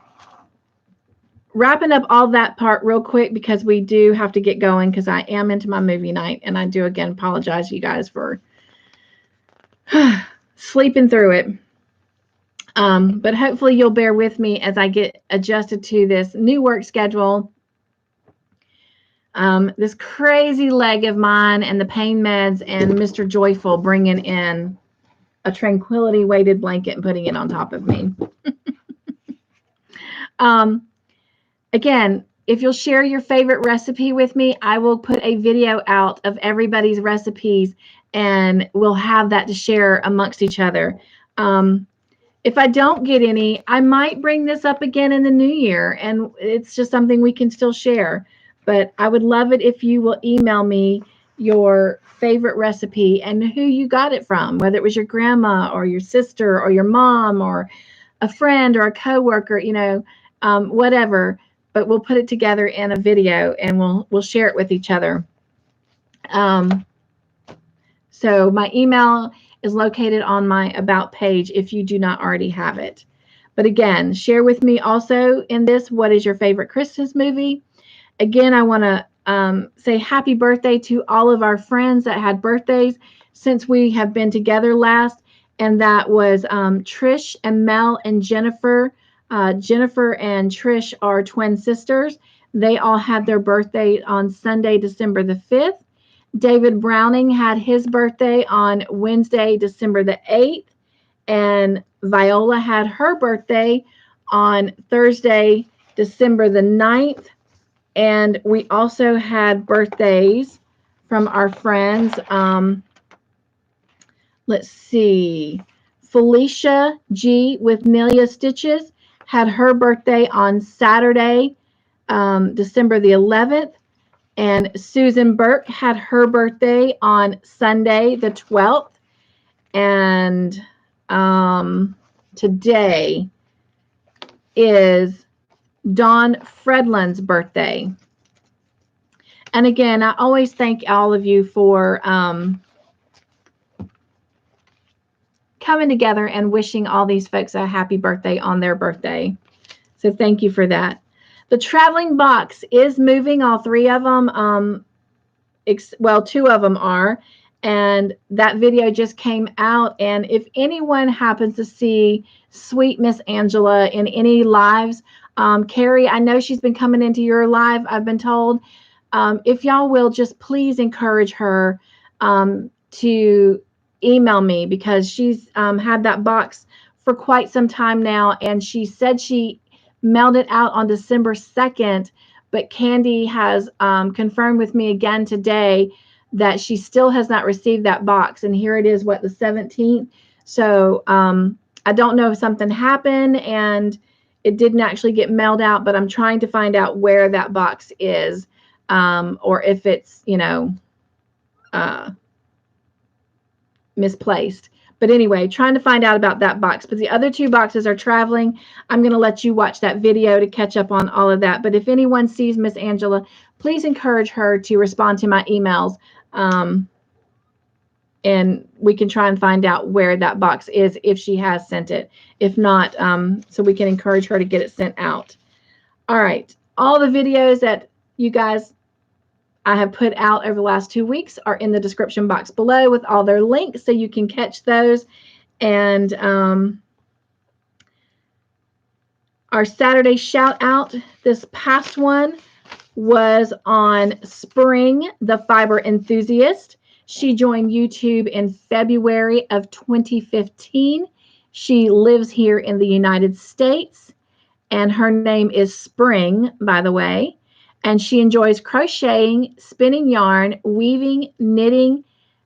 wrapping up all that part real quick, because we do have to get going, because I am into my movie night, and I do again apologize, you guys, for sleeping through it. But hopefully you'll bear with me as I get adjusted to this new work schedule. This crazy leg of mine and the pain meds and Mr. Joyful bringing in a tranquility weighted blanket and putting it on top of me. Again, if you'll share your favorite recipe with me, I will put a video out of everybody's recipes, and we'll have that to share amongst each other. If I don't get any, I might bring this up again in the new year, and it's just something we can still share. But I would love it if you will email me your favorite recipe and who you got it from, whether it was your grandma or your sister or your mom or a friend or a coworker, whatever. But we'll put it together in a video, and we'll share it with each other. So my email is located on my About page if you do not already have it. But again, share with me also in this, what is your favorite Christmas movie? Again, I want to say happy birthday to all of our friends that had birthdays since we have been together last. And that was Trish and Mel and Jennifer. Jennifer and Trish are twin sisters. They all had their birthday on Sunday, December the 5th. David Browning had his birthday on Wednesday, December the 8th. And Viola had her birthday on Thursday, December the 9th. And we also had birthdays from our friends. Let's see. Felicia G with Nelia Stitches had her birthday on Saturday, December the 11th. And Susan Burke had her birthday on Sunday, the 12th. And today is Dawn Fredlin's birthday. And again, I always thank all of you for coming together and wishing all these folks a happy birthday on their birthday. So thank you for that. The traveling box is moving, all three of them. Well, two of them are. And that video just came out. And if anyone happens to see sweet Miss Angela in any lives, Carrie, I know she's been coming into your live, I've been told. If y'all will just please encourage her to email me, because she's had that box for quite some time now. And she said she mailed it out on December 2nd, but Candy has confirmed with me again today that she still has not received that box. And here it is, the 17th. So I don't know if something happened and it didn't actually get mailed out, but I'm trying to find out where that box is, or if it's, misplaced. But anyway, trying to find out about that box. But the other two boxes are traveling. I'm going to let you watch that video to catch up on all of that. But if anyone sees Miss Angela, please encourage her to respond to my emails. And we can try and find out where that box is if she has sent it. If not, so we can encourage her to get it sent out. All right. All the videos that you guys I have put out over the last 2 weeks are in the description box below with all their links, so you can catch those. And our Saturday shout out, this past one was on Spring, the fiber enthusiast. She joined YouTube in February of 2015. She lives here in the United States, and her name is Spring, by the way. And she enjoys crocheting, spinning yarn, weaving, knitting,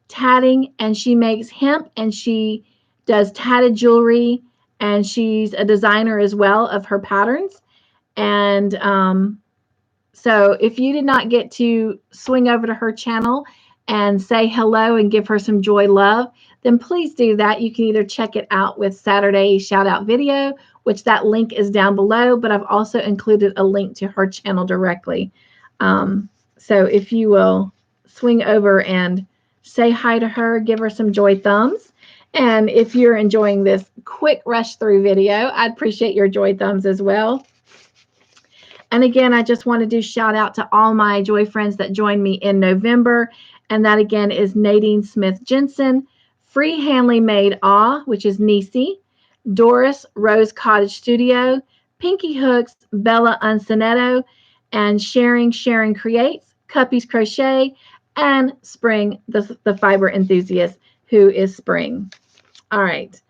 tatting, and she makes hemp, and she does tatted jewelry, and she's a designer as well of her patterns. And so if you did not get to swing over to her channel and say hello and give her some joy love, then please do that. You can either check it out with Saturday's shout out video, which that link is down below, but I've also included a link to her channel directly. So if you will swing over and say hi to her, give her some joy thumbs. And if you're enjoying this quick rush through video, I'd appreciate your joy thumbs as well. And again, I just want to do shout out to all my joy friends that joined me in November. And that again is Nadine Smith Jensen, Free Handly Made Awe, which is Nisi, Doris Rose Cottage Studio, Pinky Hooks, Bella Uncinetto, and Sharing Creates, Cuppy's Crochet, and Spring, the fiber enthusiast, who is Spring. All right.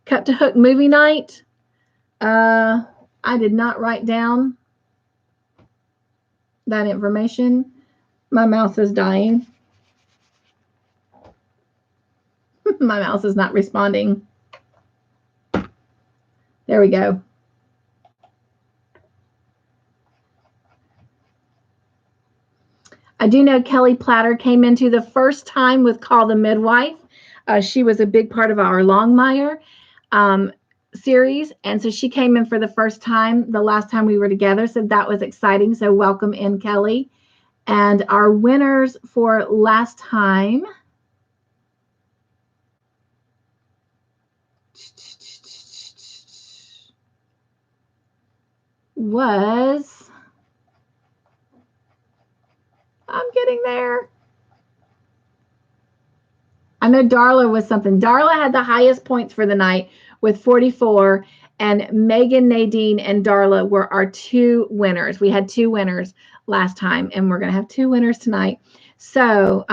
Cup2Hook movie night. I did not write down that information. My mouse is dying. My mouse is not responding. There we go. I do know Kellie Platter came into the first time with Call the Midwife. She was a big part of our Longmire series, and so she came in for the first time the last time we were together, so that was exciting. So welcome in, Kellie. And our winners for last time was, I'm getting there. I know Darla was something. Darla had the highest points for the night with 44, and Meagan, Nadine, and Darla were our two winners. We had two winners last time, and we're going to have two winners tonight. So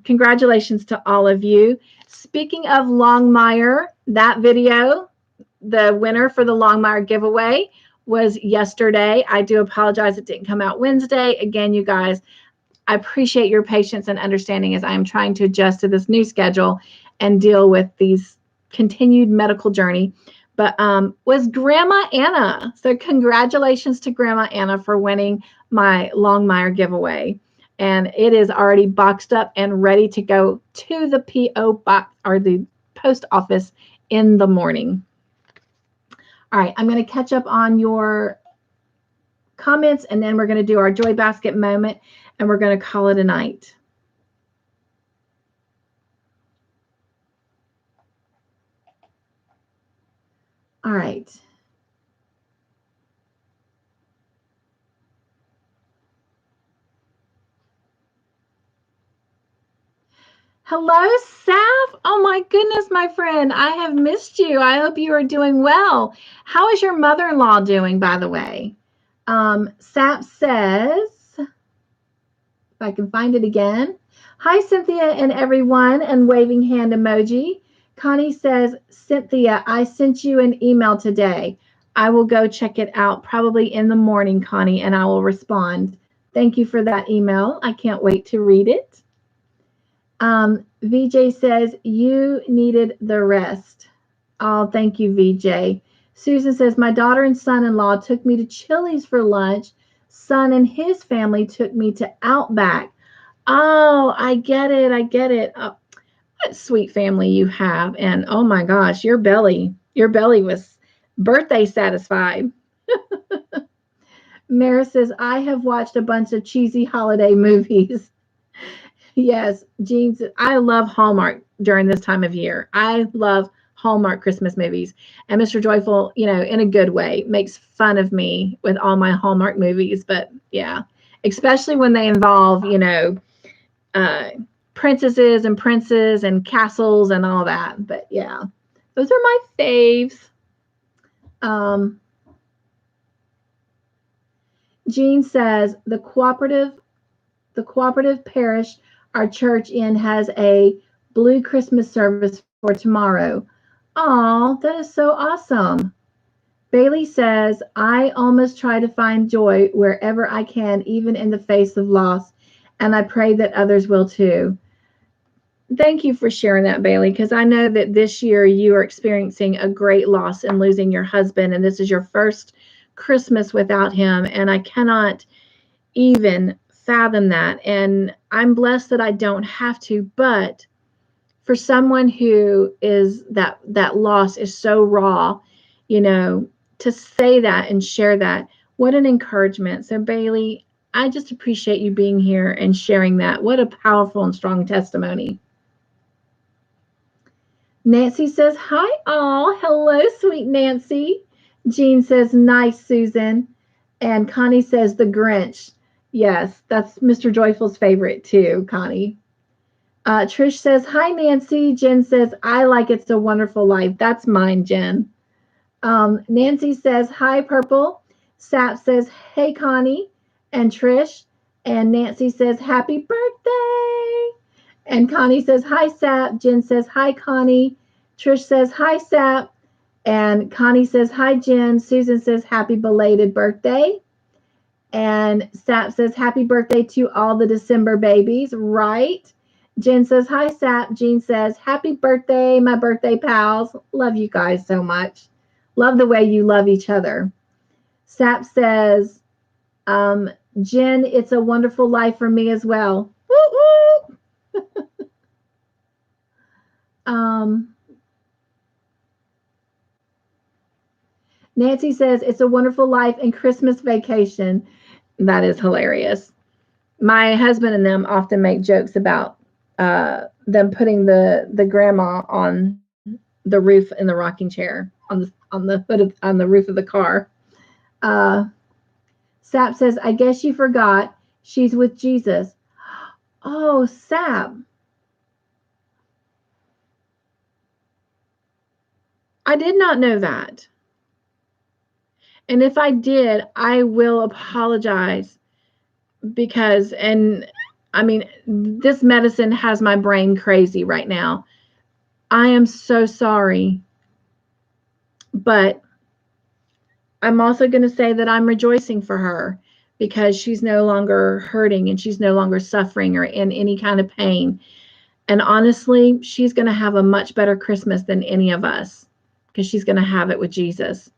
congratulations to all of you. Speaking of Longmire, that video, the winner for the Longmire giveaway was yesterday. I do apologize it didn't come out Wednesday. Again, you guys, I appreciate your patience and understanding as I am trying to adjust to this new schedule and deal with these continued medical journey. But was Grandma Anna. So congratulations to Grandma Anna for winning my Longmire giveaway. And it is already boxed up and ready to go to the P.O. box or the post office in the morning. All right, I'm going to catch up on your comments, and then we're going to do our Joy Basket moment, and we're going to call it a night. All right. Hello, Saf. Oh my goodness, my friend. I have missed you. I hope you are doing well. How is your mother-in-law doing, by the way? Saf says, if I can find it again. Hi, Cynthia and everyone, and waving hand emoji. Connie says, Cynthia, I sent you an email today. I will go check it out probably in the morning, Connie, and I will respond. Thank you for that email. I can't wait to read it. VJ says, you needed the rest. Oh, thank you, VJ. Susan says, my daughter and son-in-law took me to Chili's for lunch. Son and his family took me to Outback. Oh, I get it. I get it. Oh, what sweet family you have. And oh my gosh, your belly was birthday satisfied. Mara says, I have watched a bunch of cheesy holiday movies. Yes, Jean says, I love Hallmark during this time of year. I love Hallmark Christmas movies. And Mr. Joyful, you know, in a good way, makes fun of me with all my Hallmark movies. But yeah, especially when they involve, you know, princesses and princes and castles and all that. But yeah, those are my faves. Jean says, the cooperative parish our church in has a blue Christmas service for tomorrow. Oh, that is so awesome. Bailey says, I almost try to find joy wherever I can, even in the face of loss, and I pray that others will too. Thank you for sharing that, Bailey, because I know that this year you are experiencing a great loss in losing your husband, and this is your first Christmas without him, and I cannot even fathom that. And I'm blessed that I don't have to, but for someone who is that loss is so raw, you know, to say that and share that, what an encouragement. So Bailey, I just appreciate you being here and sharing that. What a powerful and strong testimony. Nancy says, hi, all. Hello, sweet Nancy. Jean says, nice, Susan. And Connie says, the Grinch. Yes, that's Mr. Joyful's favorite too, Connie. Trish says, hi, Nancy. Jen says, I like It's a Wonderful Life. That's mine, Jen. Nancy says, hi, Purple. Sap says, hey, Connie. And Trish. And Nancy says, happy birthday. And Connie says, hi, Sap. Jen says, hi, Connie. Trish says, hi, Sap. And Connie says, hi, Jen. Susan says, happy belated birthday. And Sap says, happy birthday to all the December babies. Right. Jen says, hi, Sap. Jean says, happy birthday, my birthday pals. Love you guys so much. Love the way you love each other. Sap says, Jen, it's a wonderful life for me as well. Woo woo. Nancy says, it's a wonderful life and Christmas vacation. That is hilarious. My husband and them often make jokes about them putting the grandma on the roof in the rocking chair on the roof of the car. Uh, Sap says, I guess you forgot she's with Jesus. Oh, Sap. I did not know that. And if I did, I will apologize because, and I mean, this medicine has my brain crazy right now. I am so sorry. But I'm also going to say that I'm rejoicing for her because she's no longer hurting and she's no longer suffering or in any kind of pain. And honestly, she's going to have a much better Christmas than any of us because she's going to have it with Jesus.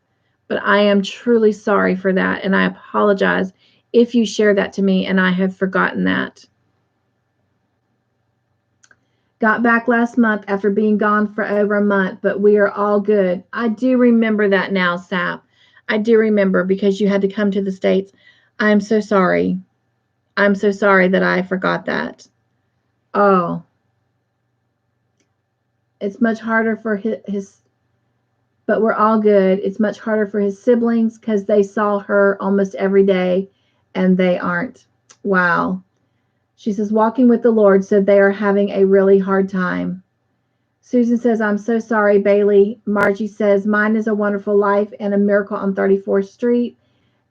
But I am truly sorry for that. And I apologize if you share that to me and I have forgotten that. Got back last month after being gone for over a month, but we are all good. I do remember that now, Sap. I do remember because you had to come to the States. I'm so sorry. I'm so sorry that I forgot that. Oh. It's much harder for his but we're all good. It's much harder for his siblings because they saw her almost every day and they aren't. Wow. She says, walking with the Lord, so they are having a really hard time. Susan says, I'm so sorry, Bailey. Margie says, mine is a wonderful life and a miracle on 34th Street.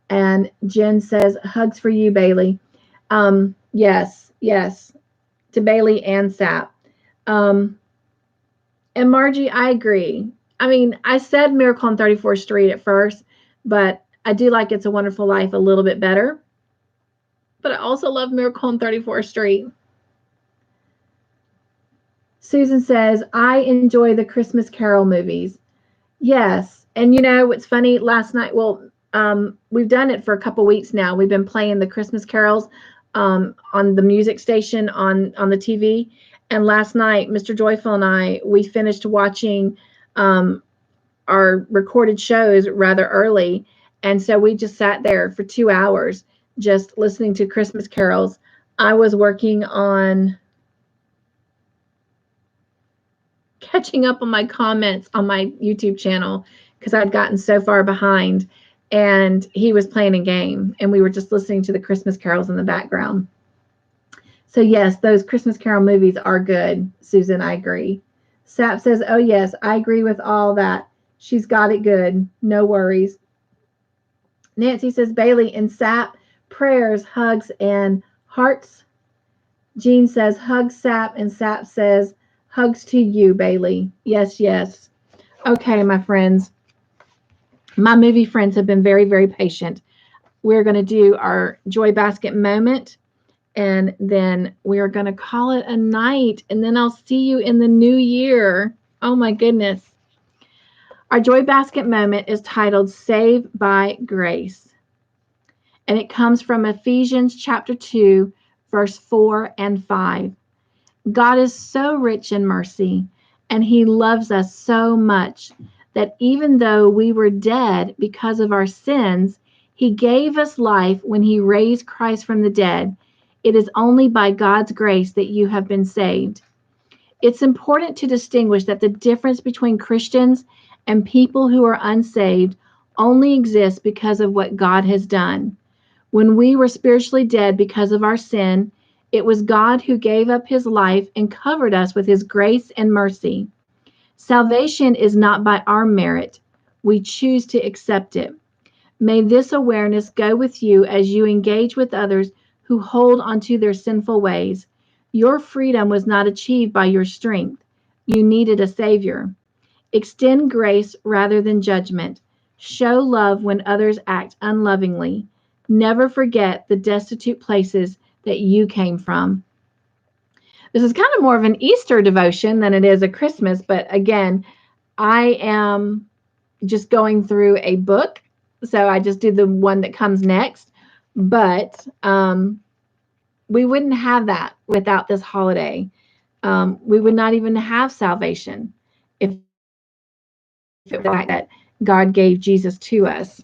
And Jen says, hugs for you, Bailey. Yes, to Bailey and Sap. And Margie, I agree. I mean, I said Miracle on 34th Street at first, but I do like It's a Wonderful Life a little bit better. But I also love Miracle on 34th Street. Susan says, I enjoy the Christmas Carol movies. Yes. And you know, what's funny, last night, we've done it for a couple weeks now. We've been playing the Christmas carols on the music station on the TV. And last night, Mr. Joyful and we finished watching our recorded shows rather early. And so we just sat there for 2 hours just listening to Christmas carols. I was working on catching up on my comments on my YouTube channel because I'd gotten so far behind, and he was playing a game and we were just listening to the Christmas carols in the background. So yes, those Christmas Carol movies are good, Susan, I agree. Sap says, oh yes, I agree with all that. She's got it good. No worries. Nancy says, Bailey and Sap, prayers, hugs, and hearts. Jean says, hugs, Sap, and Sap says, hugs to you, Bailey. Yes. Okay, my friends. My movie friends have been very, very patient. We're going to do our Joy Basket moment. And then we are going to call it a night. And then I'll see you in the new year. Oh my goodness. Our Joy Basket moment is titled Saved by Grace. And it comes from Ephesians chapter 2, verse 4 and 5. God is so rich in mercy, and he loves us so much that even though we were dead because of our sins, he gave us life when he raised Christ from the dead. It is only by God's grace that you have been saved. It's important to distinguish that the difference between Christians and people who are unsaved only exists because of what God has done. When we were spiritually dead because of our sin, it was God who gave up his life and covered us with his grace and mercy. Salvation is not by our merit. We choose to accept it. May this awareness go with you as you engage with others who hold onto their sinful ways. Your freedom was not achieved by your strength. You needed a Savior. Extend grace rather than judgment. Show love when others act unlovingly. Never forget the destitute places that you came from. This is kind of more of an Easter devotion than it is a Christmas, but again, I am just going through a book, so I just did the one that comes next, but we wouldn't have that without this holiday. We would not even have salvation if it was the fact that God gave Jesus to us.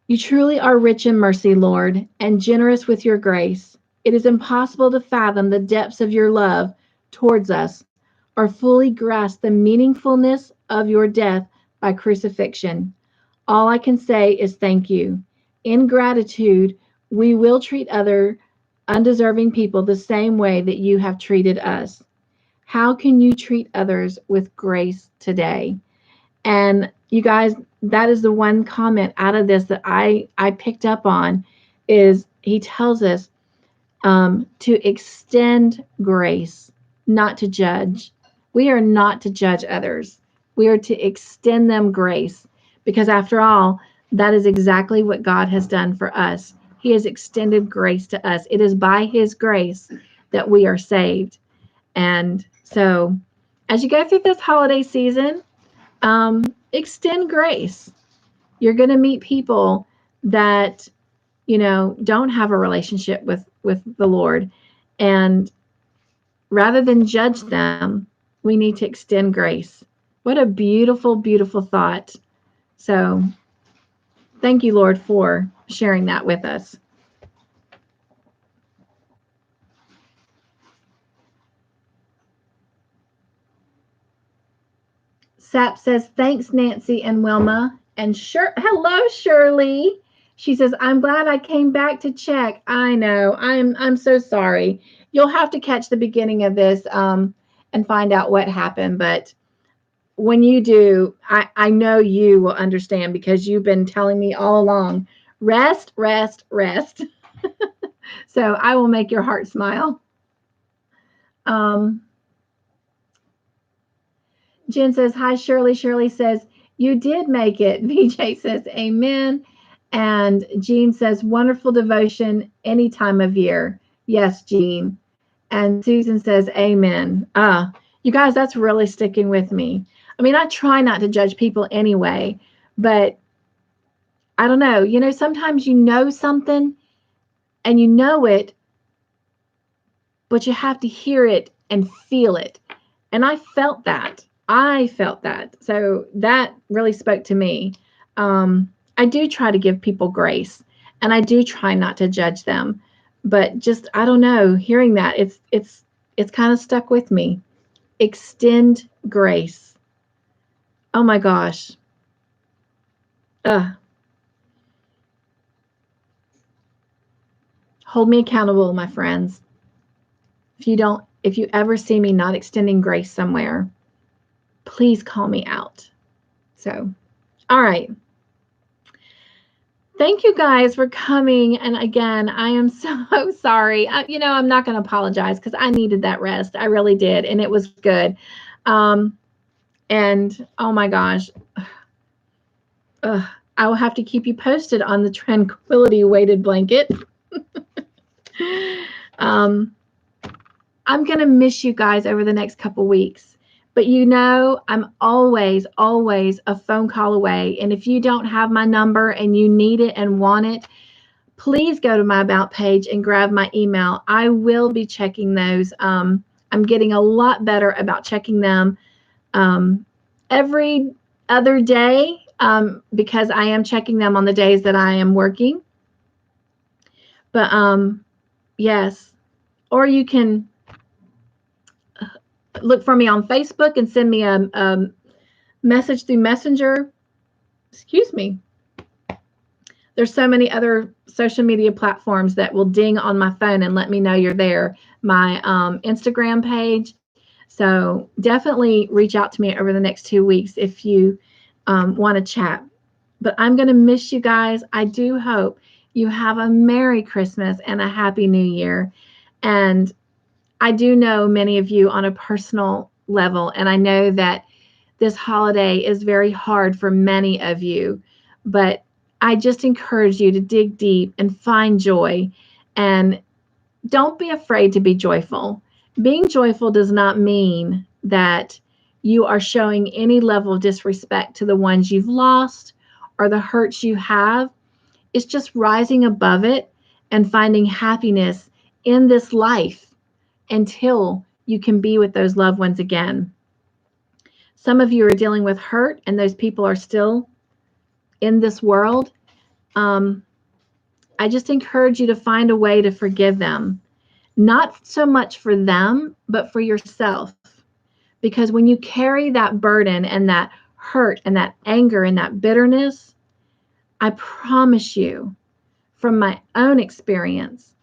You truly are rich in mercy, Lord, and generous with your grace. It is impossible to fathom the depths of your love towards us or fully grasp the meaningfulness of your death by crucifixion. All I can say is thank you. In gratitude, we will treat other undeserving people the same way that you have treated us. How can you treat others with grace today? And you guys, that is the one comment out of this that I picked up on, is he tells us to extend grace, not to judge. We are not to judge others. We are to extend them grace, because after all, that is exactly what God has done for us. He has extended grace to us. It is by his grace that we are saved. And so as you go through this holiday season, extend grace. You're going to meet people that, don't have a relationship with the Lord. And rather than judge them, we need to extend grace. What a beautiful, beautiful thought. So thank you, Lord, for sharing that with us. Sap says, thanks, Nancy and Wilma. And hello, Shirley. She says, I'm glad I came back to check. I know. I'm so sorry. You'll have to catch the beginning of this and find out what happened. But when you do, I know you will understand, because you've been telling me all along, rest, rest, rest. So I will make your heart smile. Jen says, hi, Shirley. Shirley says, you did make it. VJ says, amen. And Jean says, wonderful devotion any time of year. Yes, Jean. And Susan says, amen. You guys, that's really sticking with me. I mean, I try not to judge people anyway, but I don't know. Sometimes you know something and you know it, but you have to hear it and feel it. And I felt that. So that really spoke to me. I do try to give people grace, and I do try not to judge them, but just, I don't know, hearing that, it's kind of stuck with me. Extend grace. Oh my gosh. Hold me accountable, my friends. If you ever see me not extending grace somewhere, please call me out. So, all right. Thank you guys for coming. And again, I am so sorry. I'm not going to apologize, because I needed that rest. I really did. And it was good. And oh my gosh, I will have to keep you posted on the Tranquility weighted blanket. I'm going to miss you guys over the next couple weeks. But I'm always, always a phone call away. And if you don't have my number and you need it and want it, please go to my About page and grab my email. I will be checking those. I'm getting a lot better about checking them every other day because I am checking them on the days that I am working. But yes, or you can look for me on Facebook and send me a message through Messenger. Excuse me. There's so many other social media platforms that will ding on my phone and let me know you're there. My Instagram page. So definitely reach out to me over the next 2 weeks if you want to chat. But I'm going to miss you guys. I do hope you have a Merry Christmas and a Happy New Year. And I do know many of you on a personal level, and I know that this holiday is very hard for many of you, but I just encourage you to dig deep and find joy, and don't be afraid to be joyful. Being joyful does not mean that you are showing any level of disrespect to the ones you've lost or the hurts you have. It's just rising above it and finding happiness in this life until you can be with those loved ones again. Some of you are dealing with hurt, and those people are still in this world. I just encourage you to find a way to forgive them, not so much for them, but for yourself. Because when you carry that burden and that hurt and that anger and that bitterness, I promise you, from my own experience,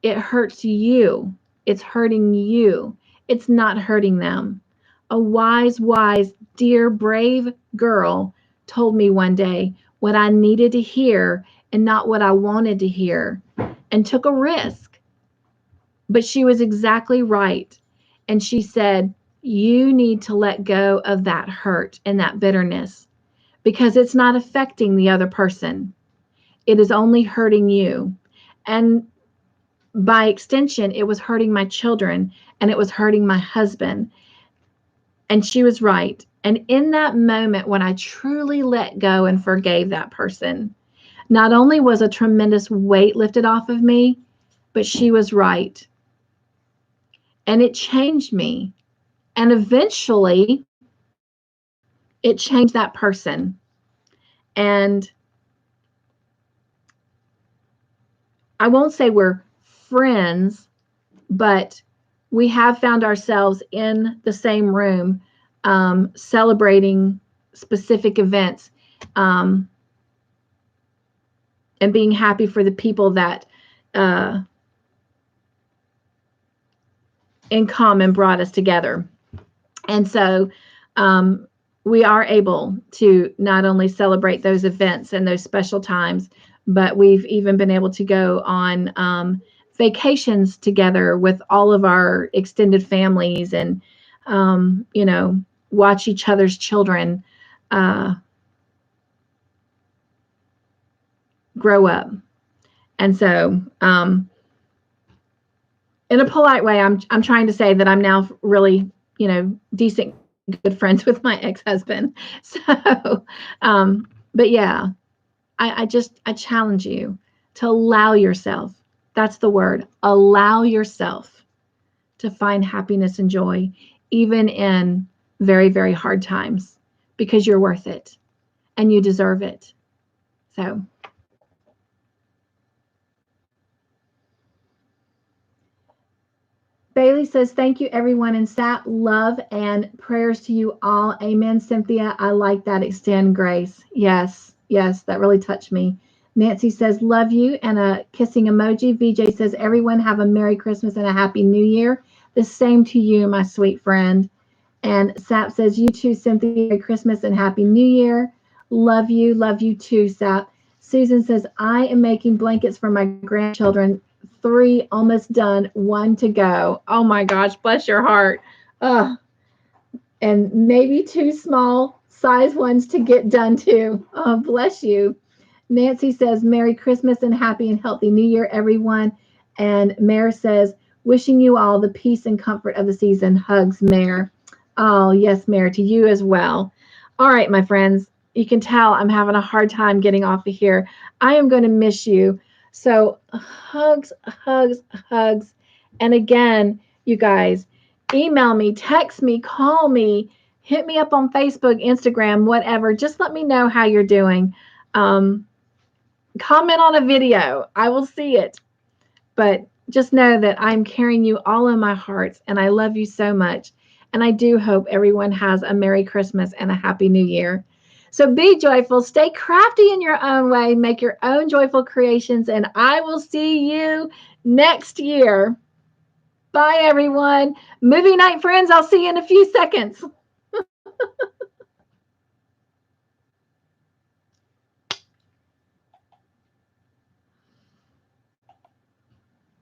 it hurts you. It's hurting you. It's not hurting them. A wise, dear, brave girl told me one day what I needed to hear and not what I wanted to hear, and took a risk. But she was exactly right. And she said, you need to let go of that hurt and that bitterness because it's not affecting the other person. It is only hurting you. And by extension, it was hurting my children and it was hurting my husband. And she was right. And in that moment, when I truly let go and forgave that person, not only was a tremendous weight lifted off of me, but she was right. And it changed me. And eventually, it changed that person. And I won't say we're friends, but we have found ourselves in the same room celebrating specific events and being happy for the people that in common brought us together. And so we are able to not only celebrate those events and those special times, but we've even been able to go on vacations together with all of our extended families and, watch each other's children grow up. And so in a polite way, I'm trying to say that I'm now really, decent, good friends with my ex-husband. So, but yeah, I challenge you to allow yourself. That's the word. Allow yourself to find happiness and joy, even in very, very hard times, because you're worth it and you deserve it. So. Bailey says, thank you, everyone in SAT. Love and prayers to you all. Amen, Cynthia. I like that. Extend grace. Yes, that really touched me. Nancy says, love you, and a kissing emoji. VJ says, everyone have a Merry Christmas and a Happy New Year. The same to you, my sweet friend. And Sap says, you too, Cynthia. Merry Christmas and Happy New Year. Love you too, Sap. Susan says, I am making blankets for my grandchildren. 3 almost done, 1 to go. Oh my gosh, bless your heart. And maybe 2 small size ones to get done too. Oh, bless you. Nancy says, Merry Christmas and Happy and Healthy New Year, everyone. And Mare says, wishing you all the peace and comfort of the season. Hugs, Mare. Oh, yes, Mare, to you as well. All right, my friends, you can tell I'm having a hard time getting off of here. I am going to miss you. So hugs, hugs, hugs. And again, you guys, email me, text me, call me, hit me up on Facebook, Instagram, whatever. Just let me know how you're doing. Comment on a video. I will see it. But just know that I'm carrying you all in my heart, and I love you so much. And I do hope everyone has a Merry Christmas and a Happy New Year. So be joyful, stay crafty in your own way, make your own joyful creations, and I will see you next year. Bye, everyone. Movie night friends, I'll see you in a few seconds.